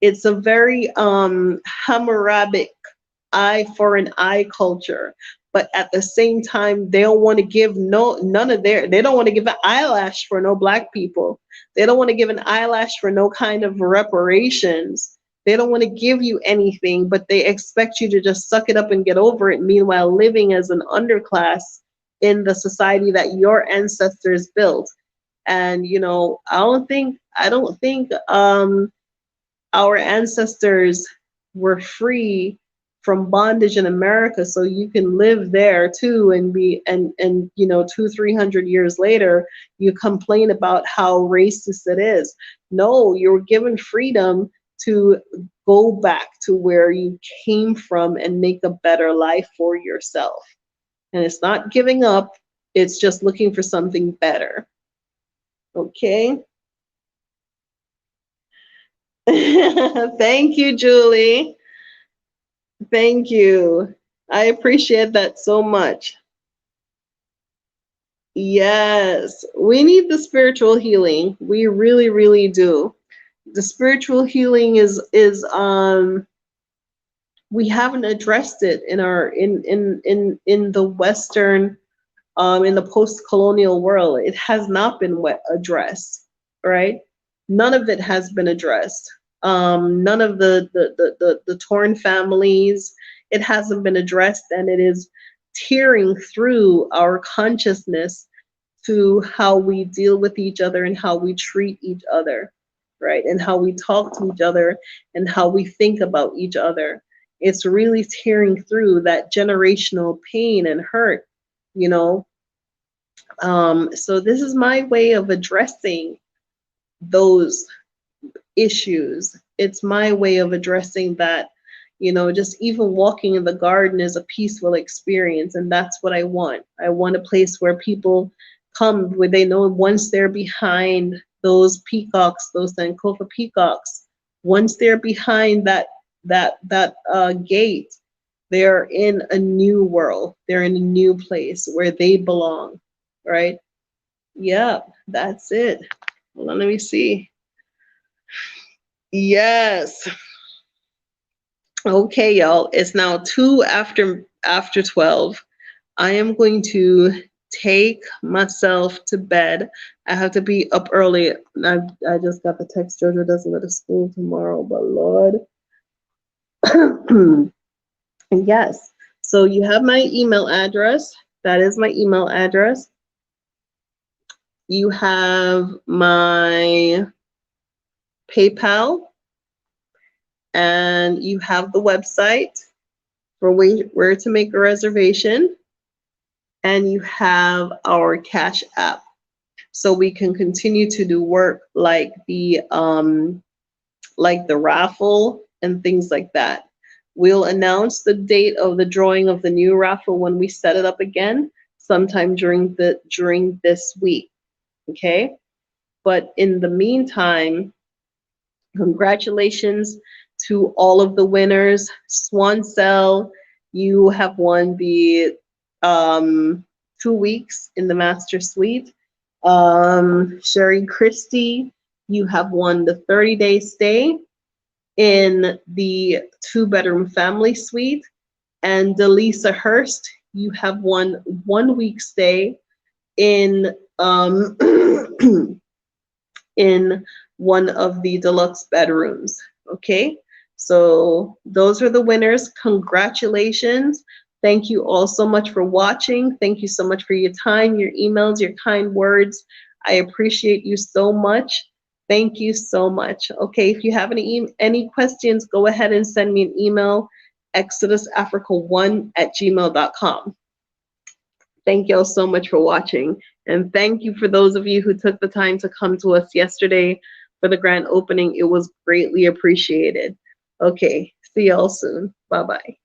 It's a very Hammurabic eye for an eye culture. But at the same time, they don't want to give they don't want to give an eyelash for no black people. They don't want to give an eyelash for no kind of reparations. They don't want to give you anything, but they expect you to just suck it up and get over it. Meanwhile, living as an underclass in the society that your ancestors built. And I don't think our ancestors were free from bondage in America, so you can live there too and be and 200-300 years later you complain about how racist it is. No, you were given freedom to go back to where you came from and make a better life for yourself. And it's not giving up, it's just looking for something better. Okay. Thank you, Julie. Thank you. I appreciate that so much. Yes, we need the spiritual healing. We really, really do. The spiritual healing is we haven't addressed it in our in the Western in the post-colonial world. It has not been addressed, right? None of it has been addressed. None of the torn families, it hasn't been addressed, and it is tearing through our consciousness to how we deal with each other and how we treat each other, right? And how we talk to each other and how we think about each other. It's really tearing through that generational pain and hurt, you know. So this is my way of addressing those issues. It's my way of addressing that, just even walking in the garden is a peaceful experience. And that's what I want. I want a place where people come, where they know once they're behind those peacocks, those Sankofa peacocks, once they're behind that gate, they're in a new world. They're in a new place where they belong, right? Yeah, that's it. Hold on, let me see. Yes. Okay, y'all. It's now 2 after 12. I am going to take myself to bed. I have to be up early. I just got the text Jojo doesn't go to school tomorrow, but Lord. Yes. So you have my email address. That is my email address. You have my PayPal, and you have the website for where to make a reservation, and you have our Cash App, so we can continue to do work like the raffle and things like that. We'll announce the date of the drawing of the new raffle when we set it up again, sometime during this week. Okay? But in the meantime, congratulations to all of the winners. Swan Cell, you have won the 2 weeks in the Master Suite. Sherry Christie, you have won the 30-day stay in the 2-bedroom family suite. And Delisa Hurst, you have won 1 week stay in in one of the deluxe bedrooms. Okay, so those are the winners. Congratulations. Thank you all so much for watching. Thank you so much for your time, your emails, your kind words. I appreciate you so much. Thank you so much. Okay, if you have any questions, go ahead and send me an email, exodusafrica1@gmail.com. Thank you all so much for watching. And thank you for those of you who took the time to come to us yesterday for the grand opening. It was greatly appreciated. Okay, see y'all soon. Bye-bye.